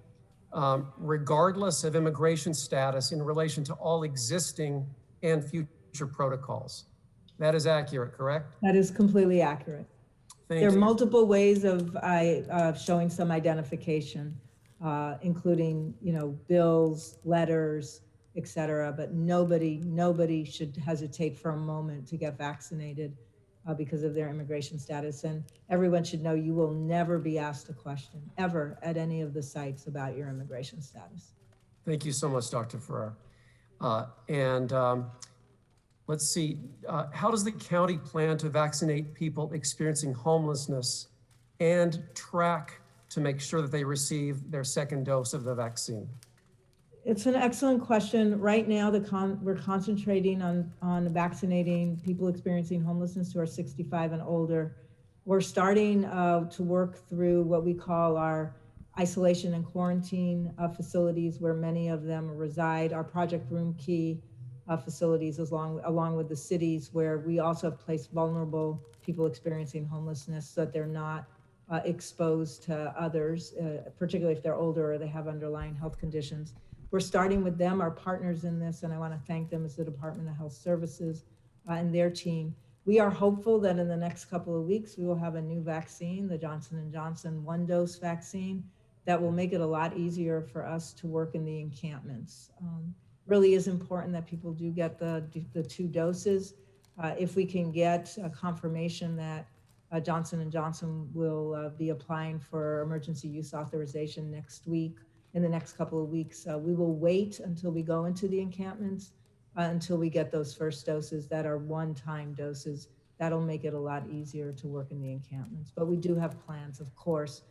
regardless of immigration status in relation to all existing and future protocols. That is accurate, correct? That is completely accurate. Thank There are you. multiple ways of showing some identification, including, bills, letters, et cetera, but nobody should hesitate for a moment to get vaccinated because of their immigration status. And everyone should know you will never be asked a question ever at any of the sites about your immigration status. Thank you so much, Dr. Ferrer. Let's see, how does the county plan to vaccinate people experiencing homelessness and track to make sure that they receive their second dose of the vaccine? It's an excellent question. Right now, we're concentrating on vaccinating people experiencing homelessness who are 65 and older. We're starting to work through what we call our isolation and quarantine facilities, where many of them reside, our Project Room Key facilities, along with the cities, where we also have placed vulnerable people experiencing homelessness so that they're not exposed to others, particularly if they're older or they have underlying health conditions. We're starting with them, our partners in this, and I want to thank them as the Department of Health Services and their team. We are hopeful that in the next couple of weeks, we will have a new vaccine, the Johnson & Johnson one-dose vaccine, that will make it a lot easier for us to work in the encampments. Really is important that people do get the 2 doses. If we can get a confirmation that Johnson & Johnson will be applying for emergency use authorization next week, in the next couple of weeks, we will wait until we go into the encampments until we get those first doses that are one-time doses. That'll make it a lot easier to work in the encampments. But we do have plans, of course,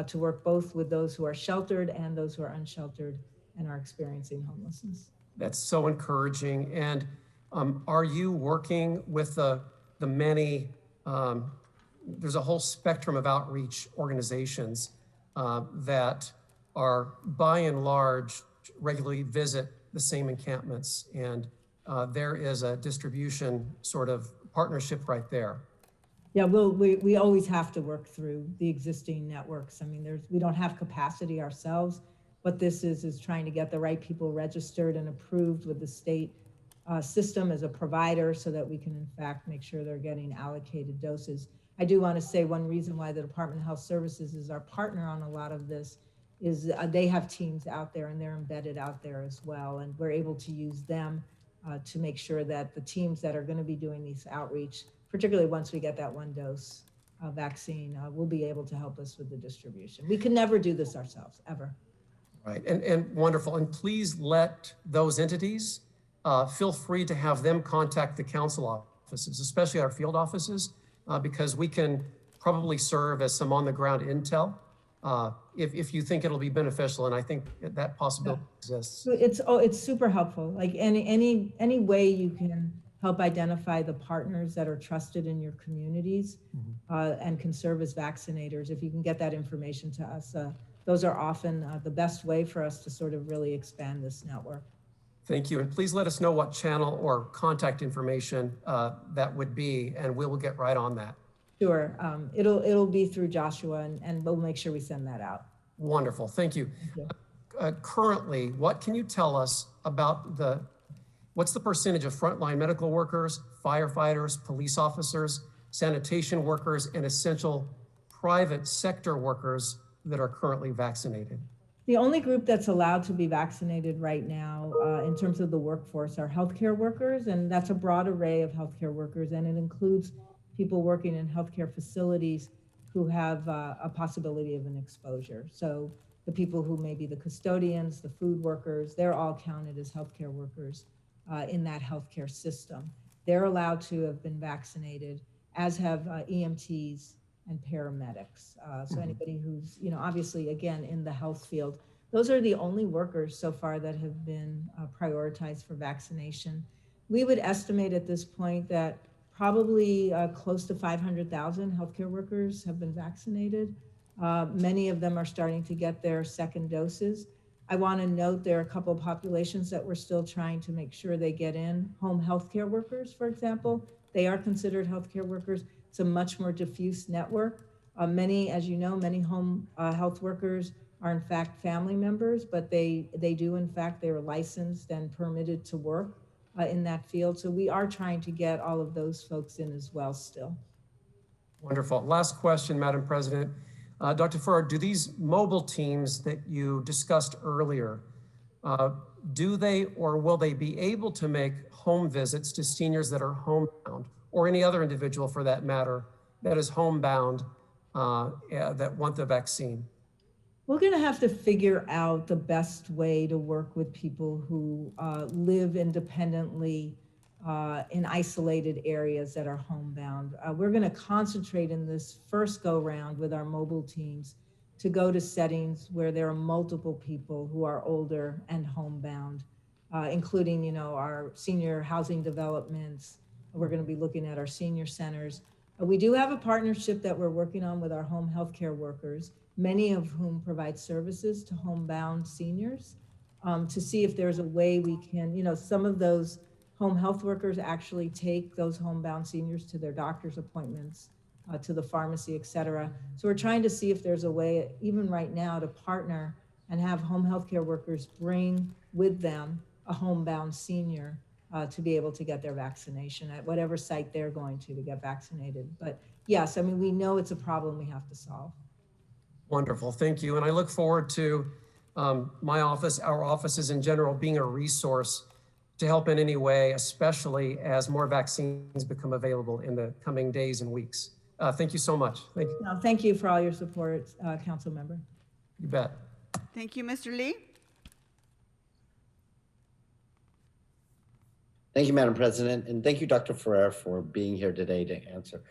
to work both with those who are sheltered and those who are unsheltered and are experiencing homelessness. That's so encouraging. And are you working with the many, there's a whole spectrum of outreach organizations that are by and large regularly visit the same encampments, and there is a distribution sort of partnership right there. Yeah, we always have to work through the existing networks. I mean, we don't have capacity ourselves. What this is trying to get the right people registered and approved with the state system as a provider so that we can in fact make sure they're getting allocated doses. I do want to say one reason why the Department of Health Services is our partner on a lot of this is they have teams out there and they're embedded out there as well. And we're able to use them to make sure that the teams that are going to be doing these outreach, particularly once we get that 1-dose vaccine, will be able to help us with the distribution. We can never do this ourselves, ever. Right, and wonderful. And please let those entities, feel free to have them contact the council offices, especially our field offices, because we can probably serve as some on-the-ground intel if you think it'll be beneficial, and I think that possibility exists. It's super helpful. Like any way you can help identify the partners that are trusted in your communities and can serve as vaccinators. If you can get that information to us, those are often the best way for us to sort of really expand this network. Thank you, and please let us know what channel or contact information that would be, and we will get right on that. Sure, it'll be through Joshua, and we'll make sure we send that out. Wonderful, thank you. Currently, what can you tell us about what's the percentage of frontline medical workers, firefighters, police officers, sanitation workers, and essential private sector workers that are currently vaccinated? The only group that's allowed to be vaccinated right now in terms of the workforce are healthcare workers, and that's a broad array of healthcare workers, and it includes people working in healthcare facilities who have a possibility of an exposure. So the people who may be the custodians, the food workers, they're all counted as healthcare workers in that healthcare system. They're allowed to have been vaccinated, as have EMTs and paramedics. So anybody who's, obviously, again, in the health field. Those are the only workers so far that have been prioritized for vaccination. We would estimate at this point that probably close to 500,000 healthcare workers have been vaccinated. Many of them are starting to get their second doses. I want to note there are a couple of populations that we're still trying to make sure they get in. Home healthcare workers, for example, they are considered healthcare workers. It's a much more diffuse network. Many, as you know, many home health workers are in fact family members, but they do in fact, they're licensed and permitted to work in that field. So we are trying to get all of those folks in as well still. Wonderful. Last question, Madam President. Dr. Ferrer, do these mobile teams that you discussed earlier, do they or will they be able to make home visits to seniors that are homebound, or any other individual for that matter that is homebound that want the vaccine? We're going to have to figure out the best way to work with people who live independently in isolated areas that are homebound. We're going to concentrate in this first go round with our mobile teams to go to settings where there are multiple people who are older and homebound, including, you know, our senior housing developments. We're going to be looking at our senior centers. We do have a partnership that we're working on with our home healthcare workers, many of whom provide services to homebound seniors, to see if there's a way we can, you know, some of those home health workers actually take those homebound seniors to their doctor's appointments, to the pharmacy, et cetera. So we're trying to see if there's a way, even right now, to partner and have home healthcare workers bring with them a homebound senior to be able to get their vaccination at whatever site they're going to get vaccinated. But yes, I mean, we know it's a problem we have to solve. Wonderful, thank you. And I look forward to my office, our offices in general, being a resource to help in any way, especially as more vaccines become available in the coming days and weeks. Thank you so much. Thank you. No, thank you for all your support, Council Member. You bet. Thank you, Mr. Lee. Thank you, Madam President, and thank you, Dr. Ferrer, for being here today to answer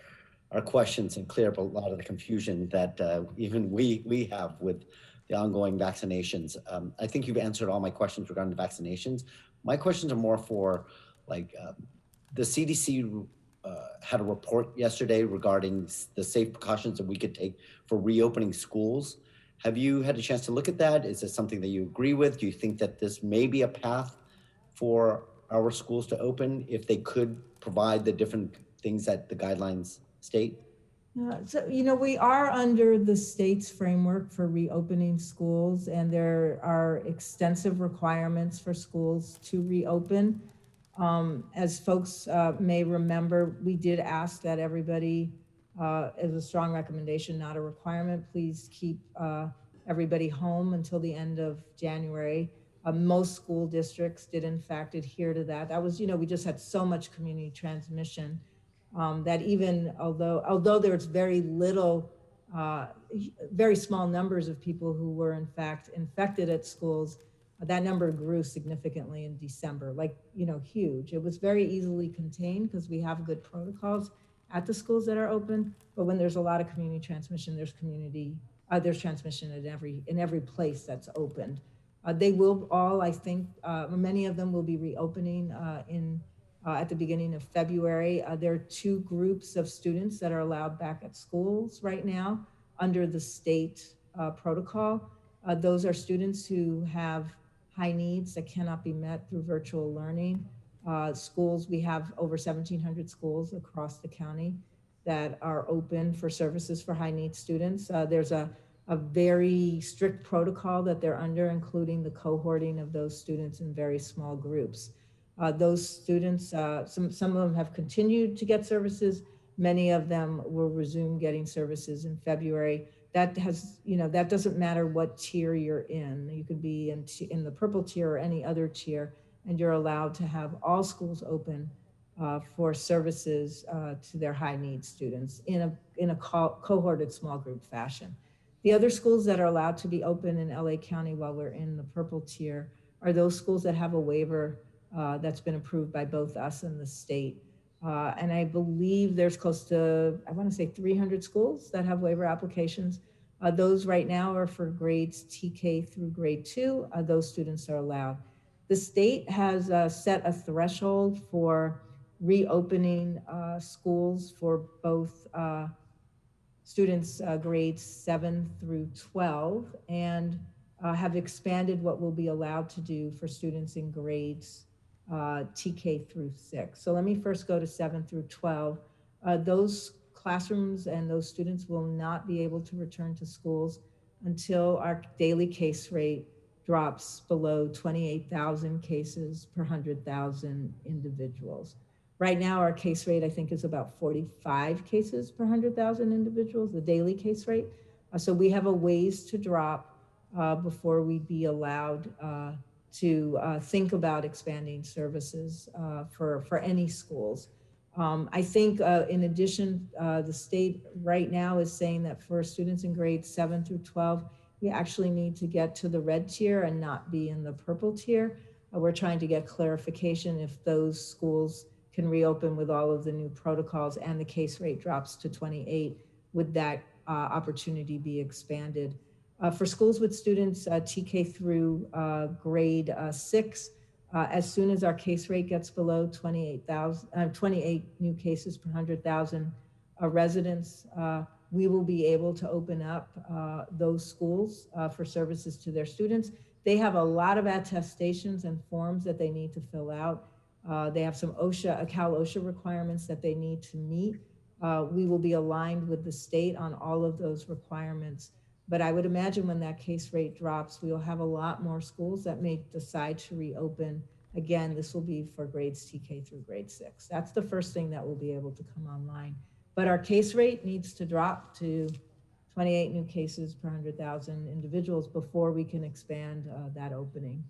our questions and clear up a lot of the confusion that even we have with the ongoing vaccinations. I think you've answered all my questions regarding the vaccinations. My questions are more for like the CDC had a report yesterday regarding the safe precautions that we could take for reopening schools. Have you had a chance to look at that? Is this something that you agree with? Do you think that this may be a path for our schools to open if they could provide the different things that the guidelines state? So, you know, we are under the state's framework for reopening schools, and there are extensive requirements for schools to reopen. As folks may remember, we did ask that everybody, as a strong recommendation, not a requirement, please keep everybody home until the end of January. Most school districts did in fact adhere to that. That was, you know, we just had so much community transmission that even although there's very little, very small numbers of people who were in fact infected at schools, that number grew significantly in December, like, you know, huge. It was very easily contained because we have good protocols at the schools that are open. But when there's a lot of community transmission, there's transmission in every place that's opened. They will all, I think, many of them will be reopening at the beginning of February. There are 2 groups of students that are allowed back at schools right now under the state protocol. Those are students who have high needs that cannot be met through virtual learning. Schools, we have over 1,700 schools across the county that are open for services for high needs students. There's a very strict protocol that they're under, including the cohorting of those students in very small groups. Those students, some of them have continued to get services. Many of them will resume getting services in February. That has, you know, that doesn't matter what tier you're in. You could be in the purple tier or any other tier, and you're allowed to have all schools open for services to their high needs students in a cohorted small group fashion. The other schools that are allowed to be open in LA County while we're in the purple tier are those schools that have a waiver that's been approved by both us and the state. And I believe there's close to, I want to say 300 schools that have waiver applications. Those right now are for grades TK through grade 2. Those students are allowed. The state has set a threshold for reopening schools for both students grades 7 through 12, and have expanded what will be allowed to do for students in grades TK through 6. So let me first go to 7 through 12. Those classrooms and those students will not be able to return to schools until our daily case rate drops below 28,000 cases per 100,000 individuals. Right now, our case rate, I think, is about 45 cases per 100,000 individuals, the daily case rate. So we have a ways to drop before we'd be allowed to think about expanding services for any schools. I think in addition, the state right now is saying that for students in grades 7 through 12, we actually need to get to the red tier and not be in the purple tier. We're trying to get clarification if those schools can reopen with all of the new protocols and the case rate drops to 28, would that opportunity be expanded? For schools with students TK through grade 6, as soon as our case rate gets below 28 new cases per 100,000 residents, we will be able to open up those schools for services to their students. They have a lot of attestations and forms that they need to fill out. They have some Cal OSHA requirements that they need to meet. We will be aligned with the state on all of those requirements. But I would imagine when that case rate drops, we will have a lot more schools that may decide to reopen. Again, this will be for grades TK through grade 6. That's the first thing that will be able to come online. But our case rate needs to drop to 28 new cases per 100,000 individuals before we can expand that opening.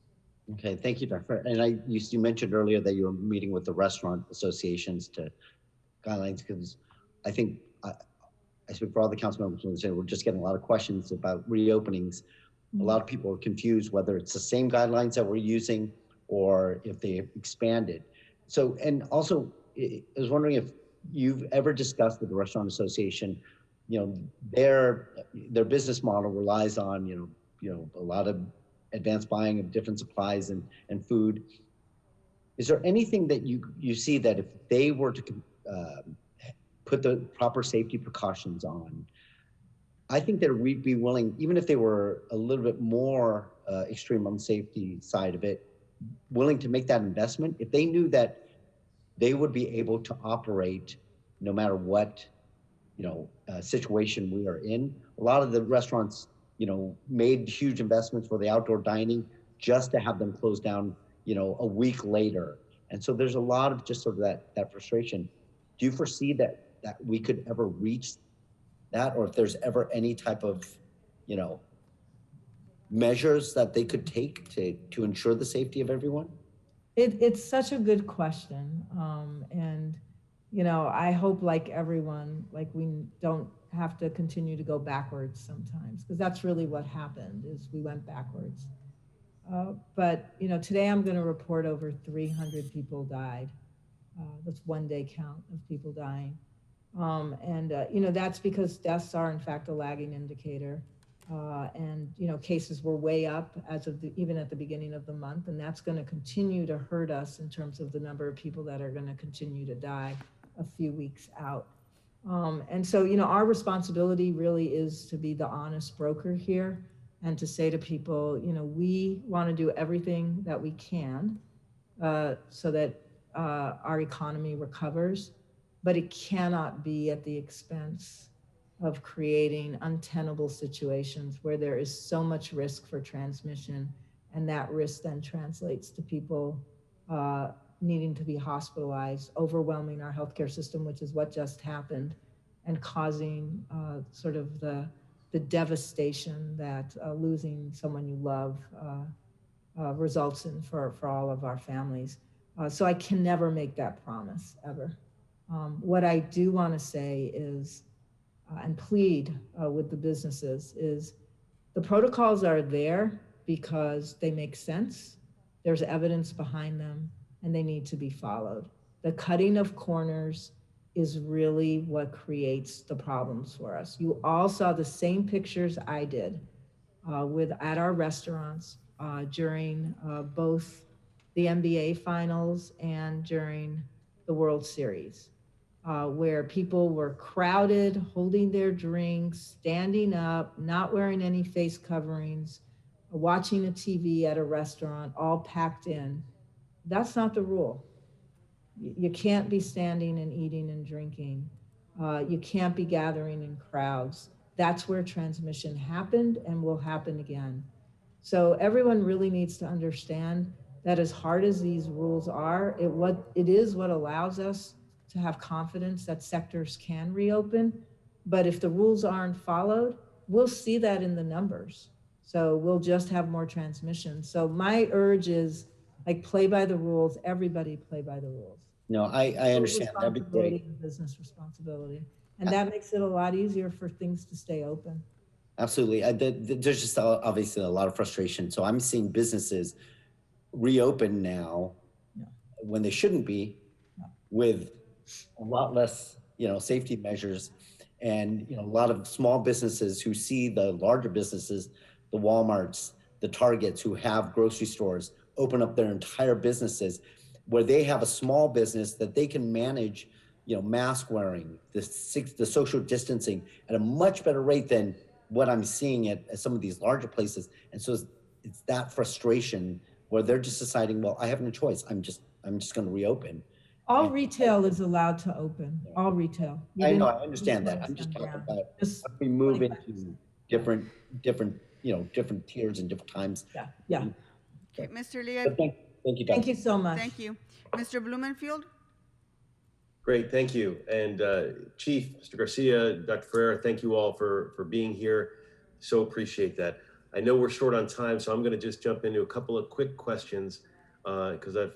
Okay, thank you, Dr. And you mentioned earlier that you were meeting with the restaurant associations to guidelines, because I think I speak for all the council members when they say we're just getting a lot of questions about reopenings. A lot of people are confused whether it's the same guidelines that we're using or if they expanded. So, and also, I was wondering if you've ever discussed with the restaurant association, their business model relies on, a lot of advanced buying of different supplies and food. Is there anything that you see that if they were to put the proper safety precautions on, I think that we'd be willing, even if they were a little bit more extreme on the safety side of it, willing to make that investment if they knew that they would be able to operate no matter what situation we are in. A lot of the restaurants made huge investments for the outdoor dining just to have them close down a week later. And so there's a lot of just sort of that frustration. Do you foresee that we could ever reach that, or if there's ever any type of measures that they could take to ensure the safety of everyone? It's such a good question. And, I hope like everyone, like we don't have to continue to go backwards sometimes, because that's really what happened is we went backwards. But, today I'm going to report over 300 people died. That's one day count of people dying. That's because deaths are in fact a lagging indicator. Cases were way up as of even at the beginning of the month, and that's going to continue to hurt us in terms of the number of people that are going to continue to die a few weeks out. Our responsibility really is to be the honest broker here and to say to people, we want to do everything that we can so that our economy recovers, but it cannot be at the expense of creating untenable situations where there is so much risk for transmission, and that risk then translates to people needing to be hospitalized, overwhelming our healthcare system, which is what just happened, and causing sort of the devastation that losing someone you love results in for all of our families. So I can never make that promise, ever. What I do want to say is, and plead with the businesses, is the protocols are there because they make sense, there's evidence behind them, and they need to be followed. The cutting of corners is really what creates the problems for us. You all saw the same pictures I did at our restaurants during both the NBA finals and during the World Series, where people were crowded, holding their drinks, standing up, not wearing any face coverings, watching a TV at a restaurant, all packed in. That's not the rule. You can't be standing and eating and drinking. You can't be gathering in crowds. That's where transmission happened and will happen again. So everyone really needs to understand that as hard as these rules are, it is what allows us to have confidence that sectors can reopen. But if the rules aren't followed, we'll see that in the numbers. So we'll just have more transmission. So my urge is like play by the rules, everybody play by the rules. No, I understand. That'd be great. And business responsibility. And that makes it a lot easier for things to stay open. Absolutely. There's just obviously a lot of frustration. So I'm seeing businesses reopen now when they shouldn't be, with a lot less, safety measures, and a lot of small businesses who see the larger businesses, the Walmarts, the Targets, who have grocery stores, open up their entire businesses, where they have a small business that they can manage, mask wearing, the social distancing at a much better rate than what I'm seeing at some of these larger places. And so it's that frustration where they're just deciding, well, I have no choice. I'm just going to reopen. All retail is allowed to open. All retail. I know, I understand that. I'm just talking about if we move into different tiers and different times. Yeah. Okay, Mr. Lee. Thank you, Dr. Thank you so much. Thank you. Mr. Blumenfield? Great, thank you. And Chief, Mr. Garcia, Dr. Ferrer, thank you all for being here. So appreciate that. I know we're short on time, so I'm going to just jump into a couple of quick questions because a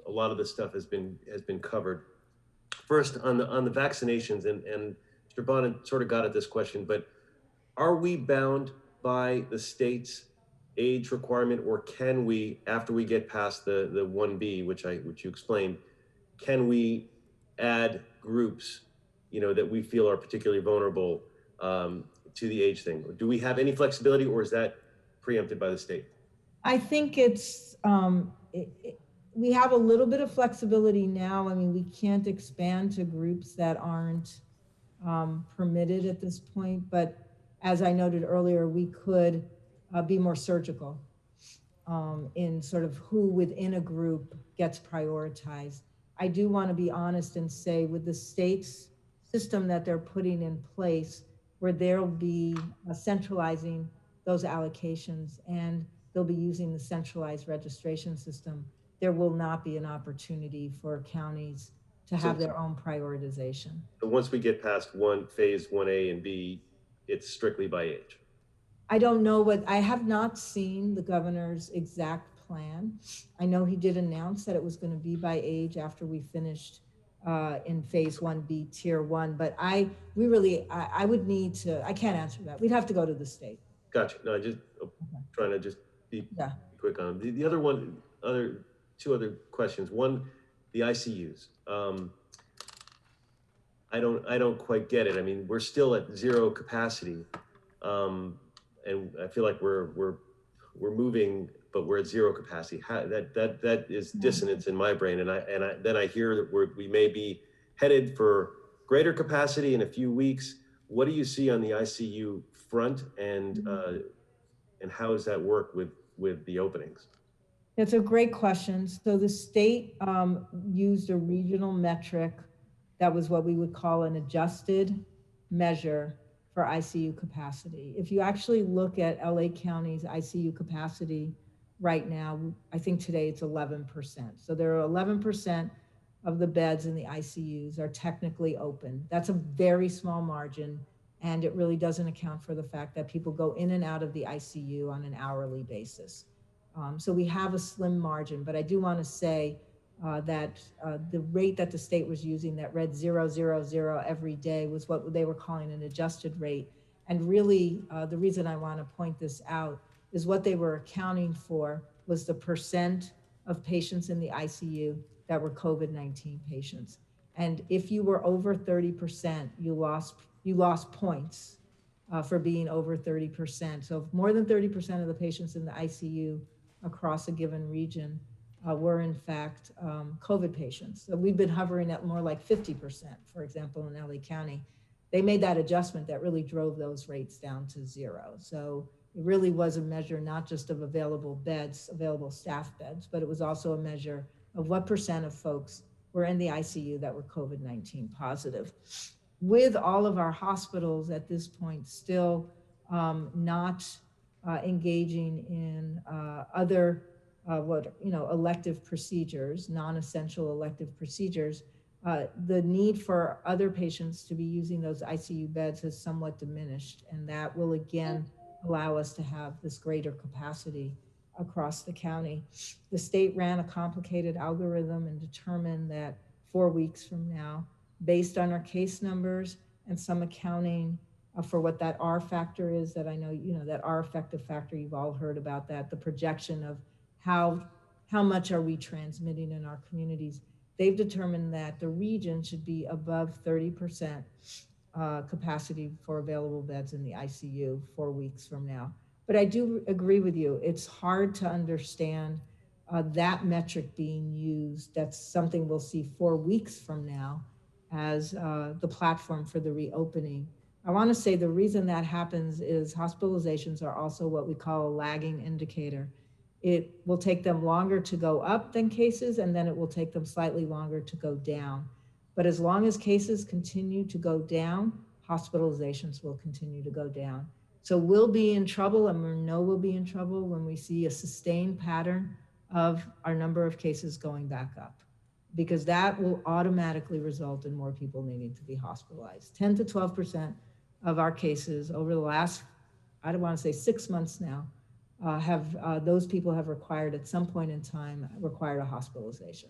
lot of this stuff has been covered. First, on the vaccinations, and Mr. Bonin sort of got at this question, but are we bound by the state's age requirement, or can we, after we get past the 1B, which you explained, can we add groups, that we feel are particularly vulnerable to the age thing? Do we have any flexibility, or is that preempted by the state? I think it's, we have a little bit of flexibility now. I mean, we can't expand to groups that aren't permitted at this point, but as I noted earlier, we could be more surgical in sort of who within a group gets prioritized. I do want to be honest and say, with the state's system that they're putting in place, where they'll be centralizing those allocations and they'll be using the centralized registration system, there will not be an opportunity for counties to have their own prioritization. So once we get past phase 1A and B, it's strictly by age. I don't know I have not seen the governor's exact plan. I know he did announce that it was going to be by age after we finished in phase 1B tier 1, but I would need to, I can't answer that. We'd have to go to the state. Gotcha. No, trying to just be quick on them. The other two other questions. One, the ICUs. I don't quite get it. I mean, we're still at zero capacity, and I feel like we're moving, but we're at zero capacity. That is dissonance in my brain, and then I hear that we may be headed for greater capacity in a few weeks. What do you see on the ICU front, and how does that work with the openings? That's a great question. So the state used a regional metric that was what we would call an adjusted measure for ICU capacity. If you actually look at LA County's ICU capacity right now, I think today it's 11%. So there are 11% of the beds in the ICUs are technically open. That's a very small margin, and it really doesn't account for the fact that people go in and out of the ICU on an hourly basis. So we have a slim margin, but I do want to say that the rate that the state was using, that read 000 every day, was what they were calling an adjusted rate. And really, the reason I want to point this out is what they were accounting for was the percent of patients in the ICU that were COVID-19 patients. And if you were over 30%, you lost points for being over 30%. So if more than 30% of the patients in the ICU across a given region were in fact COVID patients. So we've been hovering at more like 50%, for example, in LA County. They made that adjustment that really drove those rates down to zero. So it really was a measure not just of available beds, available staff beds, but it was also a measure of what percent of folks were in the ICU that were COVID-19 positive. with all of our hospitals at this point still not engaging in other elective procedures, non-essential elective procedures, the need for other patients to be using those ICU beds has somewhat diminished, and that will again allow us to have this greater capacity across the county. The state ran a complicated algorithm and determined that 4 weeks from now, based on our case numbers and some accounting for what that R factor is, that I know, that R effective factor, you've all heard about that, the projection of how much are we transmitting in our communities. They've determined that the region should be above 30% capacity for available beds in the ICU 4 weeks from now. But I do agree with you. It's hard to understand that metric being used. That's something we'll see 4 weeks from now as the platform for the reopening. I want to say the reason that happens is hospitalizations are also what we call a lagging indicator. It will take them longer to go up than cases, and then it will take them slightly longer to go down. But as long as cases continue to go down, hospitalizations will continue to go down. So we'll be in trouble, and we know we'll be in trouble when we see a sustained pattern of our number of cases going back up, because that will automatically result in more people needing to be hospitalized. 10 to 12% of our cases over the last, I don't want to say 6 months now, those people have required at some point in time required a hospitalization.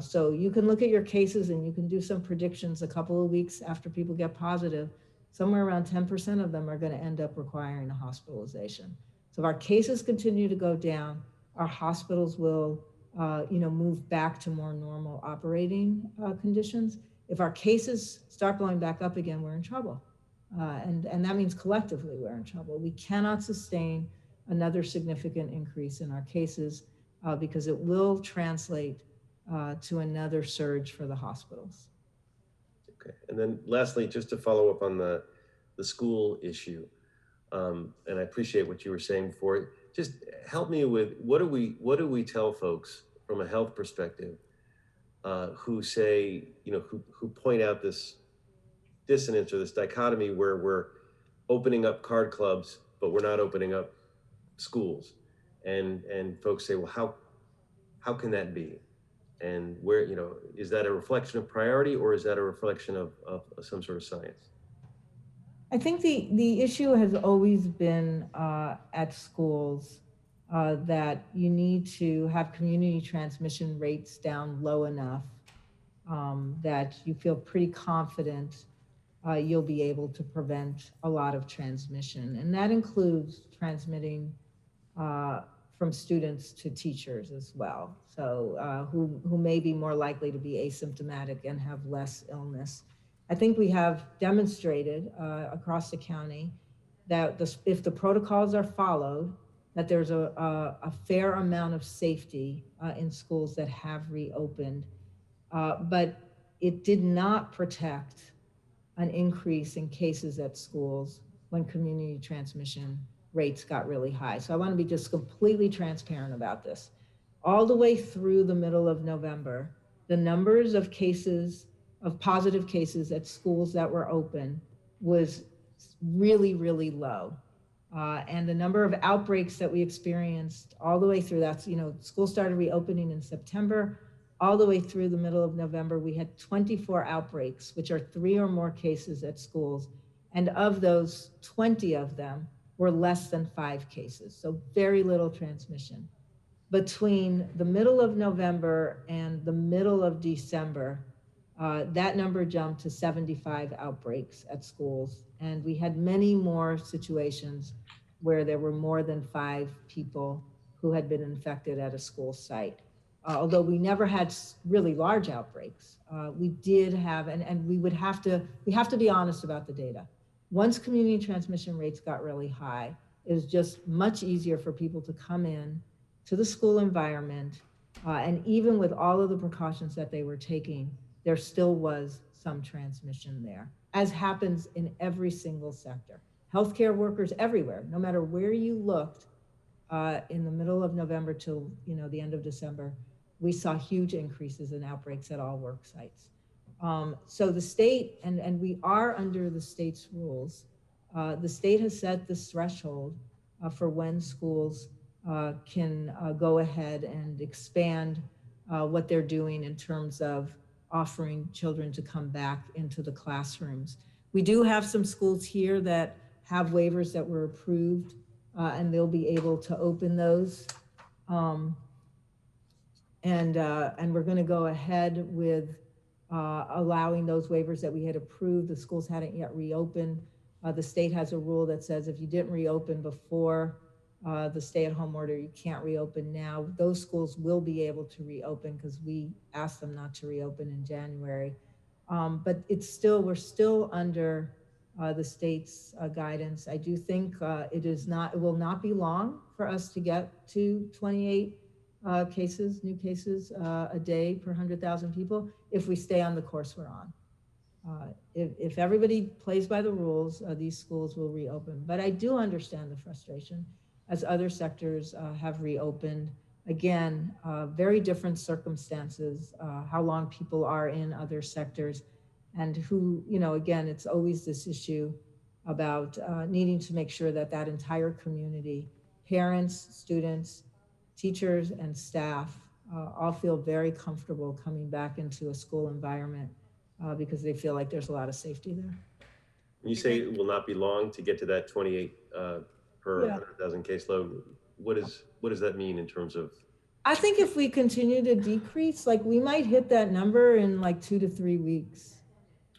So you can look at your cases and you can do some predictions a couple of weeks after people get positive. Somewhere around 10% of them are going to end up requiring a hospitalization. So if our cases continue to go down, our hospitals will move back to more normal operating conditions. If our cases start going back up again, we're in trouble. And that means collectively we're in trouble. We cannot sustain another significant increase in our cases because it will translate to another surge for the hospitals. Okay, and then lastly, just to follow up on the school issue, and I appreciate what you were saying before. Just help me with what do we tell folks from a health perspective who say, who point out this dissonance or this dichotomy where we're opening up card clubs, but we're not opening up schools, and folks say, well, how can that be? And where, is that a reflection of priority, or is that a reflection of some sort of science? I think the issue has always been at schools that you need to have community transmission rates down low enough that you feel pretty confident you'll be able to prevent a lot of transmission. And that includes transmitting from students to teachers as well. So who may be more likely to be asymptomatic and have less illness. I think we have demonstrated across the county that if the protocols are followed, that there's a fair amount of safety in schools that have reopened. But it did not protect an increase in cases at schools when community transmission rates got really high. So I want to be just completely transparent about this. All the way through the middle of November, the numbers of cases, of positive cases at schools that were open was really, really low. And the number of outbreaks that we experienced all the way through that, school started reopening in September, all the way through the middle of November, we had 24 outbreaks, which are 3 or more cases at schools. And of those, 20 of them were less than 5 cases, so very little transmission. Between the middle of November and the middle of December, that number jumped to 75 outbreaks at schools. And we had many more situations where there were more than 5 people who had been infected at a school site. Although we never had really large outbreaks, we did have, and we have to be honest about the data. Once community transmission rates got really high, it was just much easier for people to come in to the school environment. And even with all of the precautions that they were taking, there still was some transmission there, as happens in every single sector. Healthcare workers everywhere, no matter where you looked, in the middle of November till the end of December, we saw huge increases in outbreaks at all work sites. So the state, and we are under the state's rules, the state has set this threshold for when schools can go ahead and expand what they're doing in terms of offering children to come back into the classrooms. We do have some schools here that have waivers that were approved, and they'll be able to open those. And we're going to go ahead with allowing those waivers that we had approved. The schools hadn't yet reopened. The state has a rule that says if you didn't reopen before the stay-at-home order, you can't reopen now. Those schools will be able to reopen because we asked them not to reopen in January. But we're still under the state's guidance. I do think it will not be long for us to get to 28 new cases a day per 100,000 people if we stay on the course we're on. If everybody plays by the rules, these schools will reopen. But I do understand the frustration as other sectors have reopened. Again, very different circumstances, how long people are in other sectors, and who, again, it's always this issue about needing to make sure that that entire community, parents, students, teachers, and staff all feel very comfortable coming back into a school environment because they feel like there's a lot of safety there. When you say it will not be long to get to that 28 per 100,000 caseload, what does that mean in terms of? I think if we continue to decrease, we might hit that number in 2 to 3 weeks.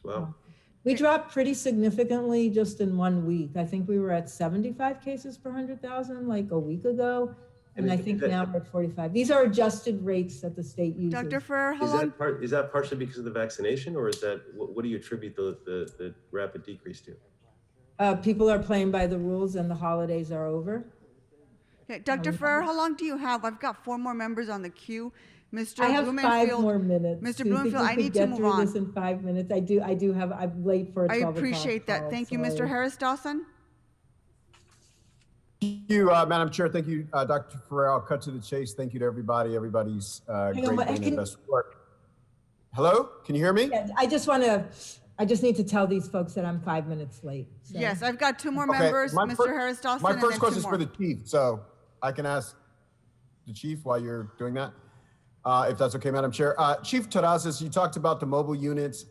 Wow. We dropped pretty significantly just in 1 week. I think we were at 75 cases per 100,000 a week ago. And I think now we're at 45. These are adjusted rates that the state uses. Dr. Ferrer, is that partially because of the vaccination, or is that what do you attribute the rapid decrease to? People are playing by the rules and the holidays are over. Okay, Dr. Ferrer, how long do you have? I've got 4 more members on the queue. Mr. I have Blumenfield, 5 more minutes. Mr. Blumenfield, I need to move on. This in 5 minutes. I'm late for a 12 o'clock I appreciate that. call, Thank you, sorry. Mr. Harris-Dawson. Thank you, Madam Chair. Thank you, Dr. Ferrer. I'll cut to the chase. Thank you to everybody. Everybody's great doing their best work. Hello, can you hear me? Yeah, I just need to tell these folks that I'm 5 minutes late. So. Yes, I've got 2 more members, Mr. Harris-Dawson. My first question is for the chief, so I can ask the chief while you're doing that, if that's okay, Madam Chair. Chief Terrazas, you talked about the mobile units.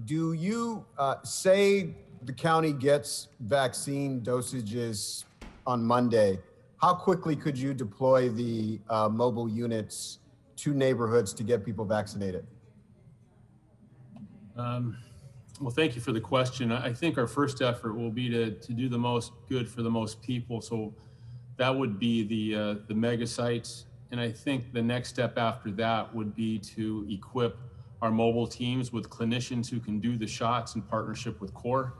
Do you say the county gets vaccine dosages on Monday? How quickly could you deploy the mobile units to neighborhoods to get people vaccinated? Well, thank you for the question. I think our first effort will be to do the most good for the most people. So that would be the mega sites. And I think the next step after that would be to equip our mobile teams with clinicians who can do the shots in partnership with CORE.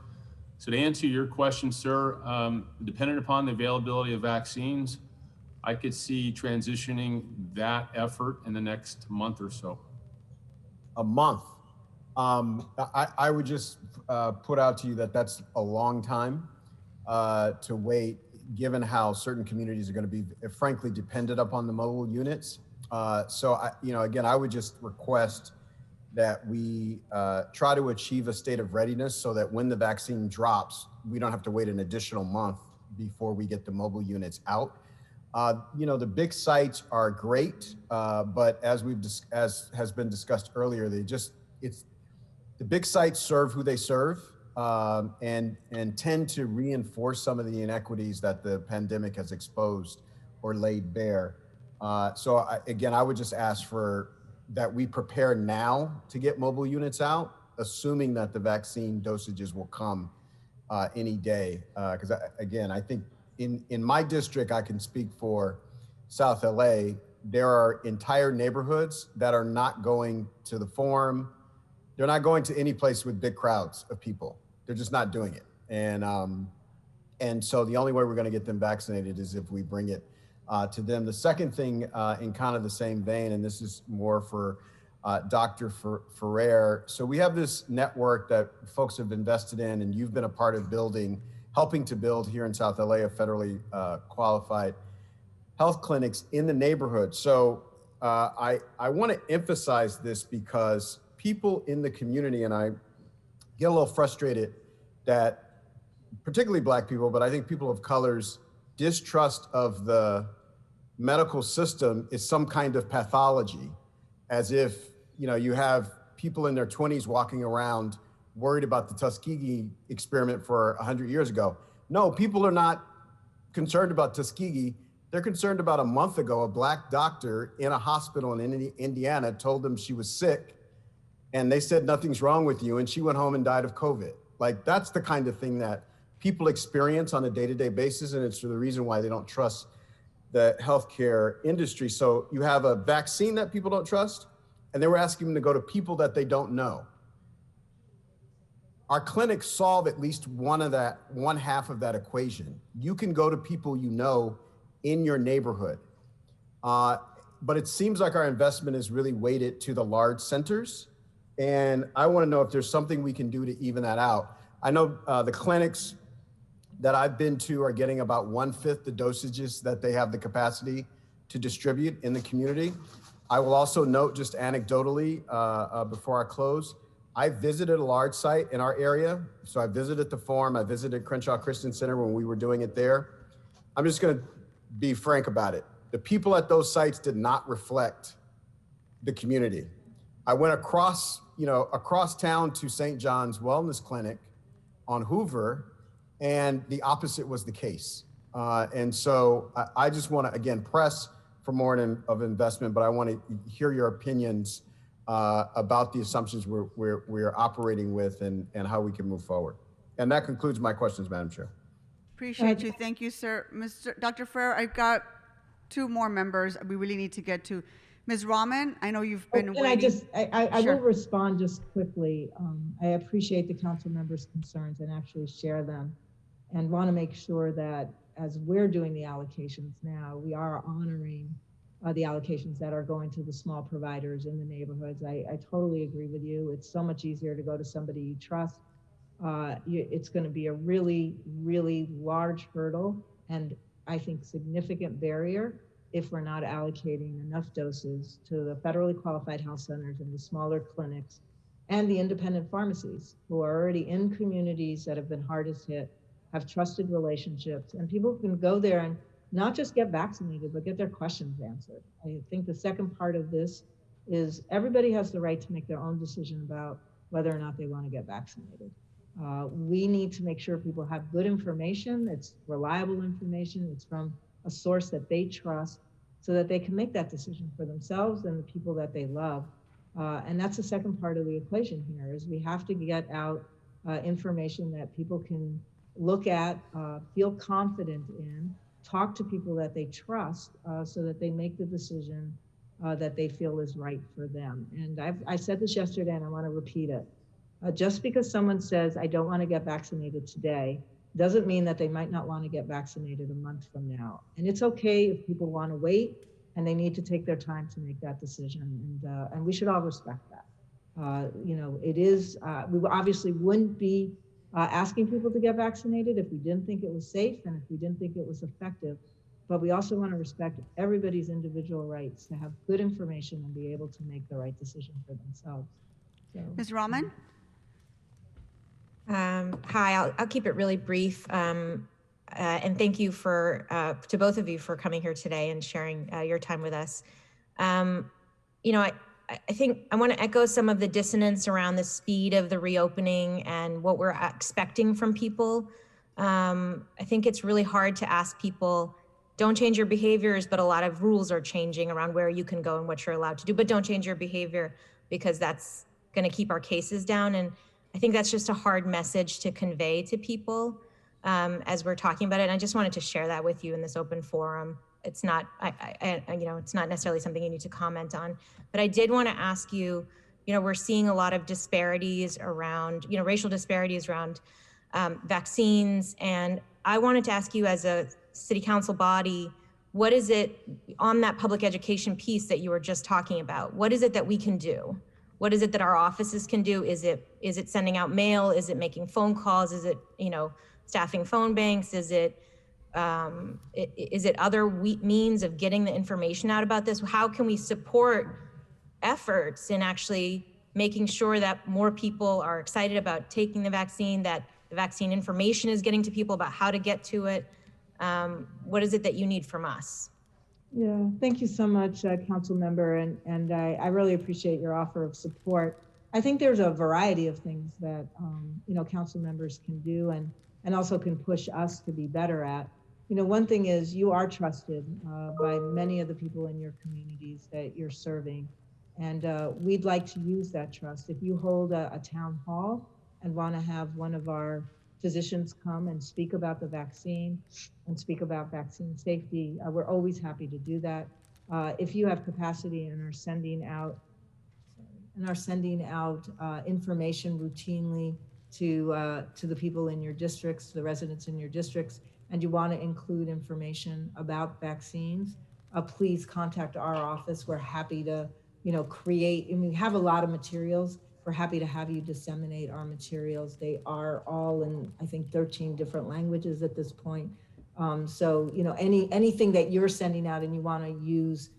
So to answer your question, sir, dependent upon the availability of vaccines, I could see transitioning that effort in the next month or so. A month. I would just put out to you that that's a long time to wait, given how certain communities are going to be, frankly, dependent upon the mobile units. So, again, I would just request that we try to achieve a state of readiness so that when the vaccine drops, we don't have to wait an additional month before we get the mobile units out. The big sites are great, but as has been discussed earlier, the big sites serve who they serve and tend to reinforce some of the inequities that the pandemic has exposed or laid bare. So again, I would just ask that we prepare now to get mobile units out, assuming that the vaccine dosages will come any day. Because again, I think in my district, I can speak for South LA, there are entire neighborhoods that are not going to the Forum. They're not going to any place with big crowds of people. They're just not doing it. And so the only way we're going to get them vaccinated is if we bring it to them. The second thing in kind of the same vein, and this is more for Dr. Ferrer. So we have this network that folks have invested in and you've been a part of helping to build here in South LA, a federally qualified health clinics in the neighborhood. So I want to emphasize this because people in the community, and I get a little frustrated that particularly Black people, but I think people of color's distrust of the medical system is some kind of pathology, as if, you know, you have people in their 20s walking around worried about the Tuskegee experiment for 100 years ago. No, people are not concerned about Tuskegee. They're concerned about a month ago, a Black doctor in a hospital in Indiana told them she was sick, and they said, nothing's wrong with you, and she went home and died of COVID. Like, that's the kind of thing that people experience on a day-to-day basis, and it's the reason why they don't trust the healthcare industry. So you have a vaccine that people don't trust, and they were asking them to go to people that they don't know. Our clinics solve at least one half of that equation. You can go to people you know in your neighborhood. But it seems like our investment is really weighted to the large centers. And I want to know if there's something we can do to even that out. I know the clinics that I've been to are getting about 1/5 the dosages that they have the capacity to distribute in the community. I will also note, just anecdotally, before I close, I visited a large site in our area. So I visited the Forum, I visited Crenshaw Christian Center when we were doing it there. I'm just gonna be frank about it. The people at those sites did not reflect the community. I went across town to St. John's Wellness Clinic on Hoover, and the opposite was the case. And so I just wanna, again, press for more of investment, but I wanna hear your opinions about the assumptions we're operating with and how we can move forward. And that concludes my questions, Madam Chair. Appreciate you. Thank you, sir. Dr. Ferrer, I've got 2 more members we really need to get to. Ms. Rahman, I know you've been waiting. I will respond just quickly. I appreciate the council members' concerns and actually share them, and want to make sure that as we're doing the allocations now, we are honoring the allocations that are going to the small providers in the neighborhoods. I totally agree with you. It's so much easier to go to somebody you trust. It's going to be a really, really large hurdle, and I think significant barrier if we're not allocating enough doses to the federally qualified health centers and the smaller clinics and the independent pharmacies who are already in communities that have been hardest hit, have trusted relationships, and people can go there and not just get vaccinated, but get their questions answered. I think the second part of this is everybody has the right to make their own decision about whether or not they want to get vaccinated. We need to make sure people have good information, it's reliable information, it's from a source that they trust, so that they can make that decision for themselves and the people that they love. And that's the second part of the equation here, is we have to get out information that people can look at, feel confident in, talk to people that they trust, so that they make the decision that they feel is right for them. And I said this yesterday, and I want to repeat it. Just because someone says, I don't want to get vaccinated today, doesn't mean that they might not want to get vaccinated a month from now. And it's okay if people want to wait, and they need to take their time to make that decision. And we should all respect that. It is, we obviously wouldn't be asking people to get vaccinated if we didn't think it was safe and if we didn't think it was effective. But we also want to respect everybody's individual rights to have good information and be able to make the right decision for themselves. So, Ms. Rahman? Hi, I'll keep it really brief. And thank you to both of you for coming here today and sharing your time with us. I think I want to echo some of the dissonance around the speed of the reopening and what we're expecting from people. I think it's really hard to ask people, don't change your behaviors, but a lot of rules are changing around where you can go and what you're allowed to do, but don't change your behavior because that's going to keep our cases down. And I think that's just a hard message to convey to people as we're talking about it. And I just wanted to share that with you in this open forum. It's not, it's not necessarily something you need to comment on, but I did want to ask you, we're seeing a lot of disparities around, racial disparities around vaccines. And I wanted to ask you, as a city council body, what is it on that public education piece that you were just talking about? What is it that we can do? What is it that our offices can do? Is it sending out mail? Is it making phone calls? Is it, staffing phone banks? Is it Is it other means of getting the information out about this? How can we support efforts in actually making sure that more people are excited about taking the vaccine, that the vaccine information is getting to people about how to get to it? What is it that you need from us? Yeah, thank you so much, Council Member, and I really appreciate your offer of support. I think there's a variety of things that Council members can do and also can push us to be better at. One thing is you are trusted by many of the people in your communities that you're serving, and we'd like to use that trust. If you hold a town hall and want to have one of our physicians come and speak about the vaccine and speak about vaccine safety, we're always happy to do that. If you have capacity and are sending out information routinely to the people in your districts, the residents in your districts, and you want to include information about vaccines, please contact our office. We're happy to create, and we have a lot of materials. We're happy to have you disseminate our materials. They are all in, I think, 13 different languages at this point. So, anything that you're sending out and you want to use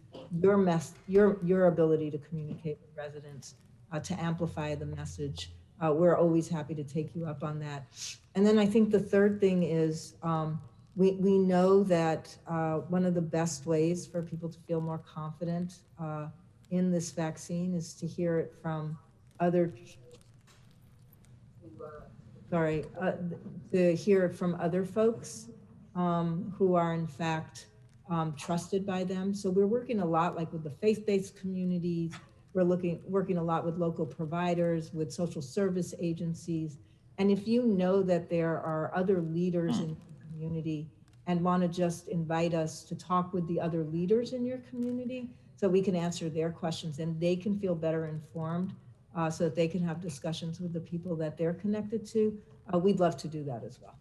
your ability to communicate with residents to amplify the message, we're always happy to take you up on that. And then I think the third thing is we know that one of the best ways for people to feel more confident in this vaccine is to hear it from other folks who are in fact trusted by them. So we're working a lot with the faith-based communities. We're working a lot with local providers, with social service agencies. And if you know that there are other leaders in the community and want to just invite us to talk with the other leaders in your community so we can answer their questions and they can feel better informed so that they can have discussions with the people that they're connected to, we'd love to do that as well.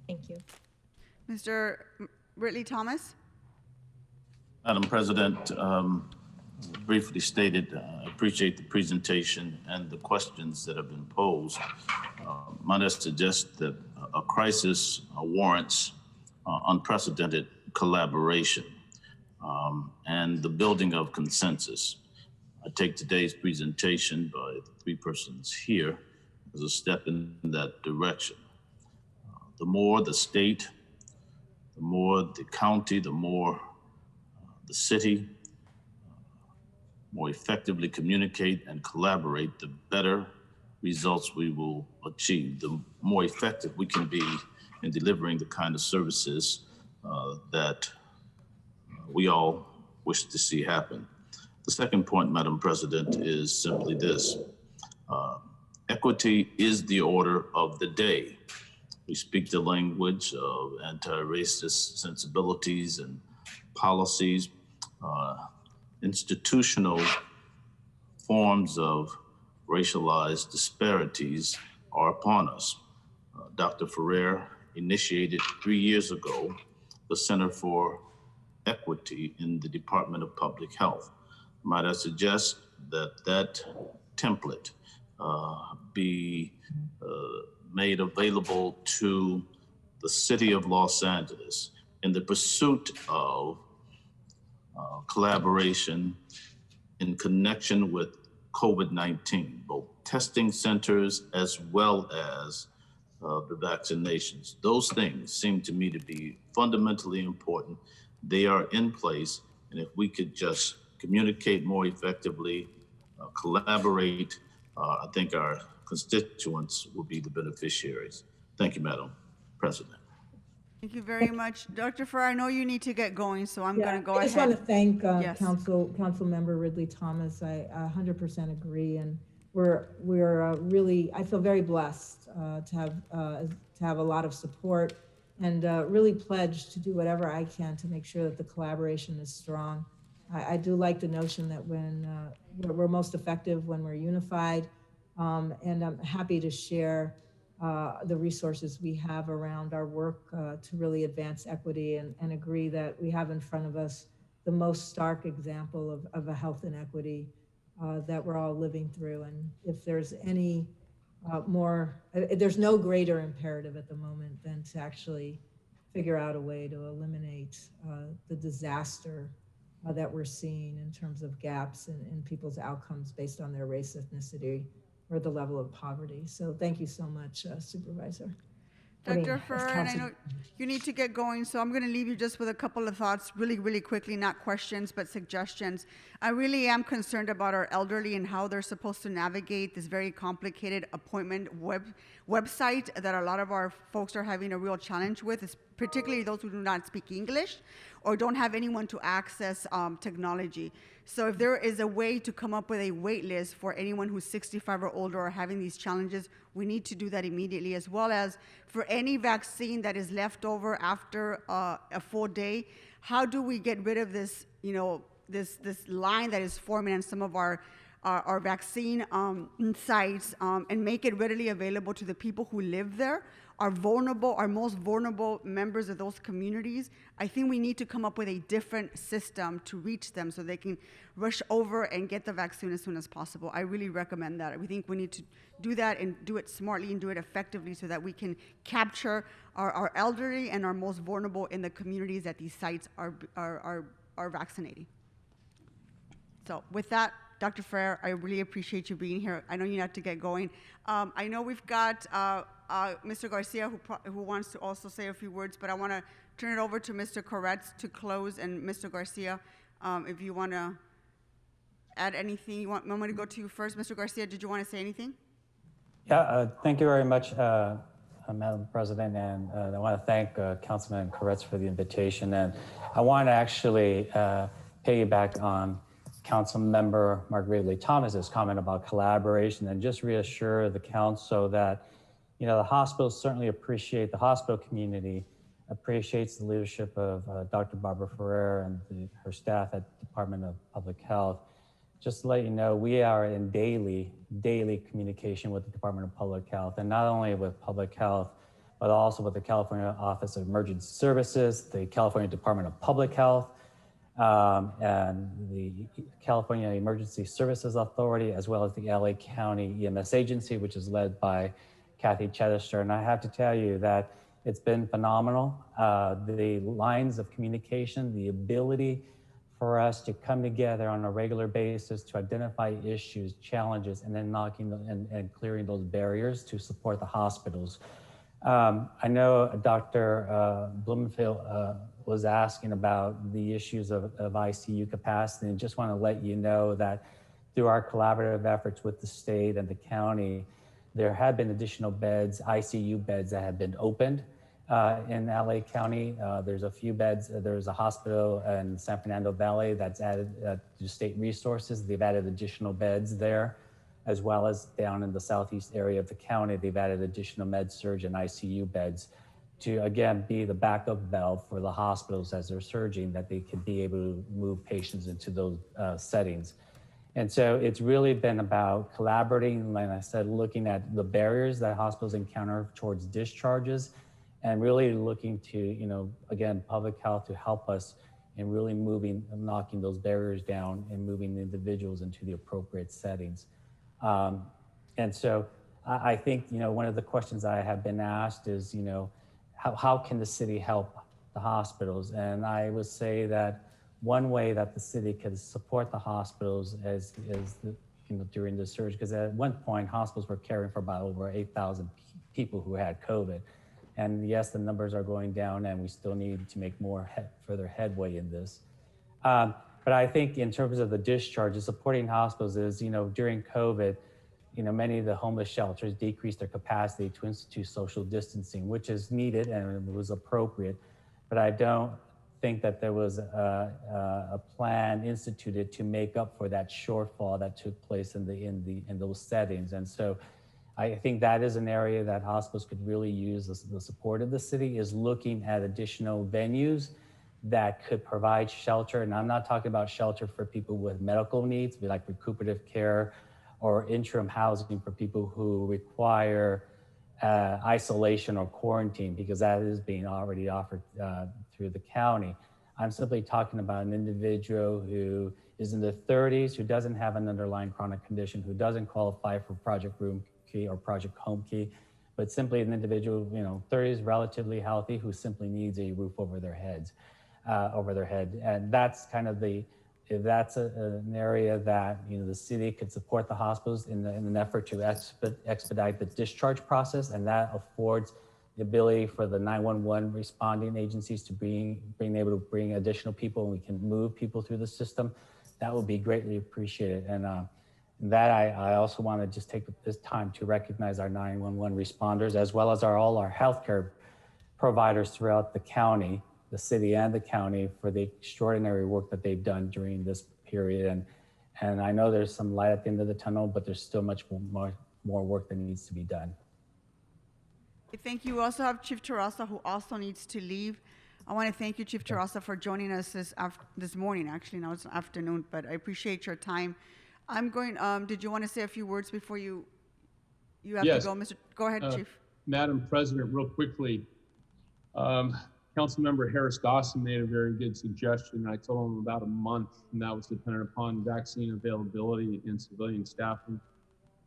Thank you. Mr. Ridley Thomas. Madam President, briefly stated, I appreciate the presentation and the questions that have been posed. Might I suggest that a crisis warrants unprecedented collaboration and the building of consensus. I take today's presentation by the three persons here as a step in that direction. The more the state, the more the county, the more the city more effectively communicate and collaborate, the better results we will achieve, the more effective we can be in delivering the kind of services that we all wish to see happen. The second point, Madam President, is simply this. Equity is the order of the day. We speak the language of anti-racist sensibilities and policies. Institutional forms of racialized disparities are upon us. Dr. Ferrer initiated 3 years ago the Center for Equity in the Department of Public Health. Might I suggest that that template be made available to the city of Los Angeles in the pursuit of collaboration in connection with COVID-19, both testing centers as well as the vaccinations. Those things seem to me to be fundamentally important. They are in place, and if we could just communicate more effectively, collaborate, I think our constituents will be the beneficiaries. Thank you, Madam President. Thank you very much. Dr. Ferrer, I know you need to get going, so I'm going to go ahead. I just want to thank Yes. Council Member Ridley Thomas. I 100% agree, and we're really, I feel very blessed to have a lot of support and really pledge to do whatever I can to make sure that the collaboration is strong. I do like the notion that when we're most effective when we're unified, and I'm happy to share the resources we have around our work to really advance equity and agree that we have in front of us the most stark example of a health inequity that we're all living through. And if there's any there's no greater imperative at the moment than to actually figure out a way to eliminate the disaster that we're seeing in terms of gaps in people's outcomes based on their race, ethnicity, or the level of poverty. So thank you so much, Supervisor. Dr. Ferrer, and I know you need to get going, so I'm going to leave you just with a couple of thoughts really, really quickly, not questions, but suggestions. I really am concerned about our elderly and how they're supposed to navigate this very complicated appointment website that a lot of our folks are having a real challenge with, particularly those who do not speak English or don't have anyone to access technology. So if there is a way to come up with a wait list for anyone who's 65 or older or having these challenges, we need to do that immediately, as well as for any vaccine that is left over after a full day. How do we get rid of this, this line that is forming on some of our vaccine sites and make it readily available to the people who live there, our most vulnerable members of those communities? I think we need to come up with a different system to reach them so they can rush over and get the vaccine as soon as possible. I really recommend that. We think we need to do that and do it smartly and do it effectively so that we can capture our elderly and our most vulnerable in the communities that these sites are vaccinating. So with that, Dr. Ferrer, I really appreciate you being here. I know you have to get going. I know we've got Mr. Garcia who wants to also say a few words, but I want to turn it over to Mr. Koretz to close, and Mr. Garcia, if you want to add anything. You want me to go to you first? Mr. Garcia, did you want to say anything? Yeah, thank you very much, Madam President, and I want to thank Councilman Koretz for the invitation, and I want to actually piggyback on Councilmember Marguerite Lee Thomas's comment about collaboration and just reassure the council that, the hospitals certainly appreciate, the hospital community appreciates the leadership of Dr. Barbara Ferrer and her staff at the Department of Public Health. Just to let you know, we are in daily communication with the Department of Public Health, and not only with Public Health, but also with the California Office of Emergency Services, the California Department of Public Health, and the California Emergency Services Authority, as well as the LA County EMS Agency, which is led by Kathy Chedester. And I have to tell you that it's been phenomenal. The lines of communication, the ability for us to come together on a regular basis to identify issues, challenges, and then knocking and clearing those barriers to support the hospitals. I know Dr. Blumenfield was asking about the issues of ICU capacity, and just want to let you know that through our collaborative efforts with the state and the county, there have been additional beds, ICU beds that have been opened in LA County. There's a few beds. There's a hospital in San Fernando Valley that's added to state resources. They've added additional beds there, as well as down in the southeast area of the county. They've added additional med-surg and ICU beds to, again, be the backup valve for the hospitals as they're surging, that they could be able to move patients into those settings. And so it's really been about collaborating, like I said, looking at the barriers that hospitals encounter towards discharges, and really looking to, again, public health to help us in really knocking those barriers down and moving the individuals into the appropriate settings. And so I think, one of the questions I have been asked is, how can the city help the hospitals? And I would say that one way that the city can support the hospitals is during the surge, because at one point hospitals were caring for about over 8,000 people who had COVID. And yes, the numbers are going down, and we still need to make further headway in this. But I think in terms of the discharges, supporting hospitals is, during COVID, many of the homeless shelters decreased their capacity to institute social distancing, which is needed and it was appropriate. But I don't think that there was a plan instituted to make up for that shortfall that took place in those settings. And so I think that is an area that hospitals could really use the support of the city, is looking at additional venues that could provide shelter. And I'm not talking about shelter for people with medical needs, like recuperative care or interim housing for people who require isolation or quarantine, because that is being already offered through the county. I'm simply talking about an individual who is in their 30s, who doesn't have an underlying chronic condition, who doesn't qualify for Project Room Key or Project Home Key, but simply an individual, 30s, relatively healthy, who simply needs a roof over their head. And that's kind of that's an area that the city could support the hospitals in an effort to expedite the discharge process, and that affords the ability for the 911 responding agencies to being able to bring additional people, and we can move people through the system. That would be greatly appreciated. And that I also want to just take this time to recognize our 911 responders, as well as all our healthcare providers throughout the county, the city and the county, for the extraordinary work that they've done during this period. And I know there's some light at the end of the tunnel, but there's still much more work that needs to be done. Thank you. We also have Chief Terraza, who also needs to leave. I want to thank you, Chief Terraza, for joining us this morning. Actually, now it's afternoon, but I appreciate your time. I'm going, did you want to say a few words before you have to go, Mr. Go ahead, Chief. Madam President, real quickly, Councilmember Harris Dawson made a very good suggestion. I told him about a month, and that was dependent upon vaccine availability and civilian staffing.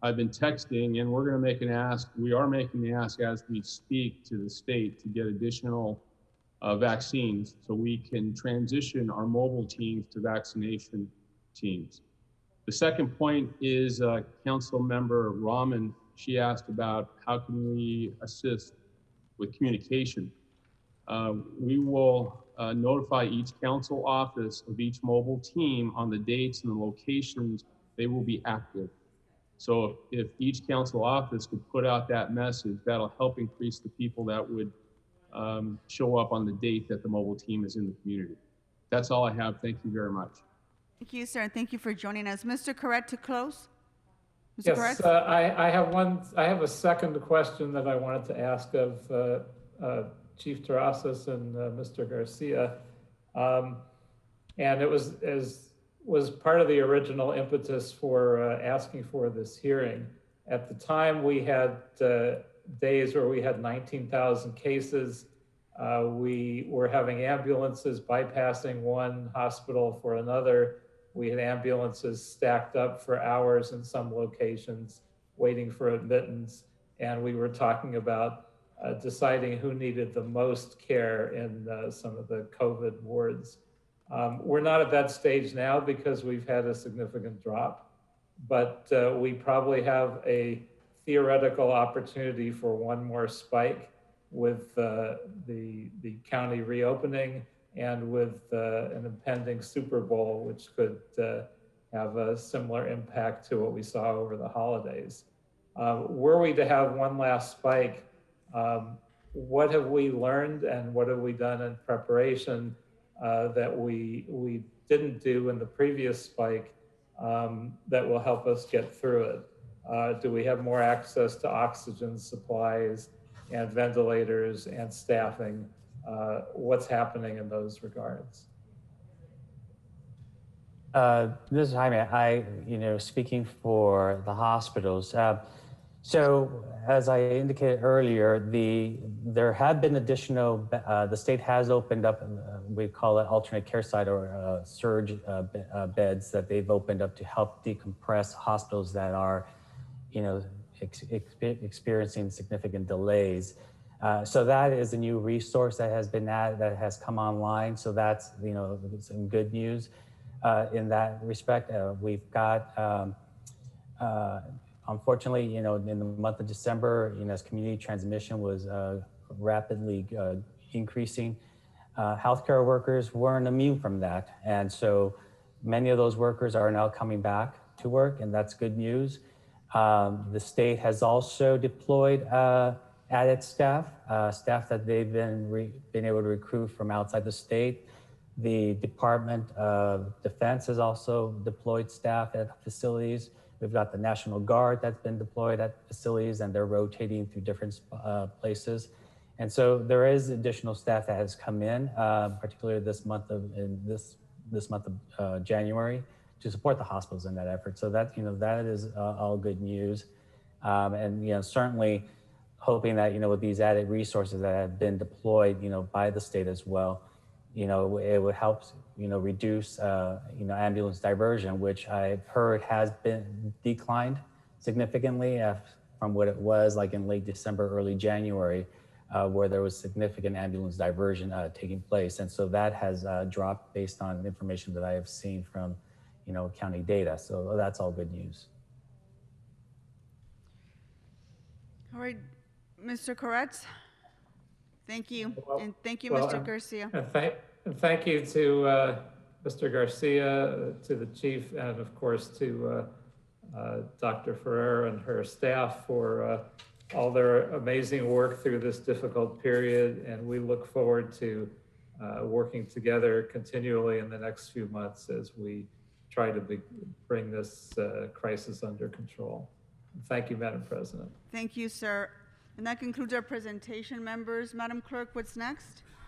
I've been texting, and we're going to make an ask. We are making the ask as we speak to the state to get additional vaccines so we can transition our mobile teams to vaccination teams. The second point is Council Member Rahman. She asked about how can we assist with communication. We will notify each council office of each mobile team on the dates and the locations they will be active. So if each council office could put out that message, that'll help increase the people that would show up on the date that the mobile team is in the community. That's all I have. Thank you very much. Thank you, sir, and thank you for joining us. Mr. Corrett, to close. Mr. Yes, I have a second question that I wanted to ask of Chief Terrazas and Mr. Garcia. And it was part of the original impetus for asking for this hearing. At the time, we had days where we had 19,000 cases. We were having ambulances bypassing one hospital for another. We had ambulances stacked up for hours in some locations waiting for admittance. And we were talking about deciding who needed the most care in some of the COVID wards. We're not at that stage now because we've had a significant drop, but we probably have a theoretical opportunity for one more spike with the county reopening and with an impending Super Bowl, which could have a similar impact to what we saw over the holidays. Were we to have one last spike, what have we learned and what have we done in preparation that we didn't do in the previous spike that will help us get through it? Do we have more access to oxygen supplies and ventilators and staffing? What's happening in those regards? This is Jaime. Speaking for the hospitals. So as I indicated earlier, there have been additional, the state has opened up, we call it alternate care site or surge beds that they've opened up to help decompress hospitals that are, experiencing significant delays. So that is a new resource that has been added, that has come online. So that's, some good news in that respect. We've got, unfortunately, in the month of December, as community transmission was rapidly increasing, healthcare workers weren't immune from that. And so many of those workers are now coming back to work, and that's good news. The state has also deployed added staff that they've been able to recruit from outside the state. The Department of Defense has also deployed staff at facilities. We've got the National Guard that's been deployed at facilities, and they're rotating through different places. And so there is additional staff that has come in, particularly this month of January, to support the hospitals in that effort. So that that is all good news, and certainly hoping that with these added resources that have been deployed by the state as well, it would help reduce ambulance diversion, which I've heard has been declined significantly from what it was like in late December, early January, where there was significant ambulance diversion taking place. And so that has dropped based on information that I have seen from, county data. So that's all good news. All right, Mr. Koretz. Thank you. Well, And thank you, well, Mr. Garcia. And thank you to Mr. Garcia, to the chief, and of course to Dr. Ferrer and her staff for all their amazing work through this difficult period. And we look forward to working together continually in the next few months as we try to bring this crisis under control. Thank you, Madam President. Thank you, sir. And that concludes our presentation, members. Madam Clerk, what's next?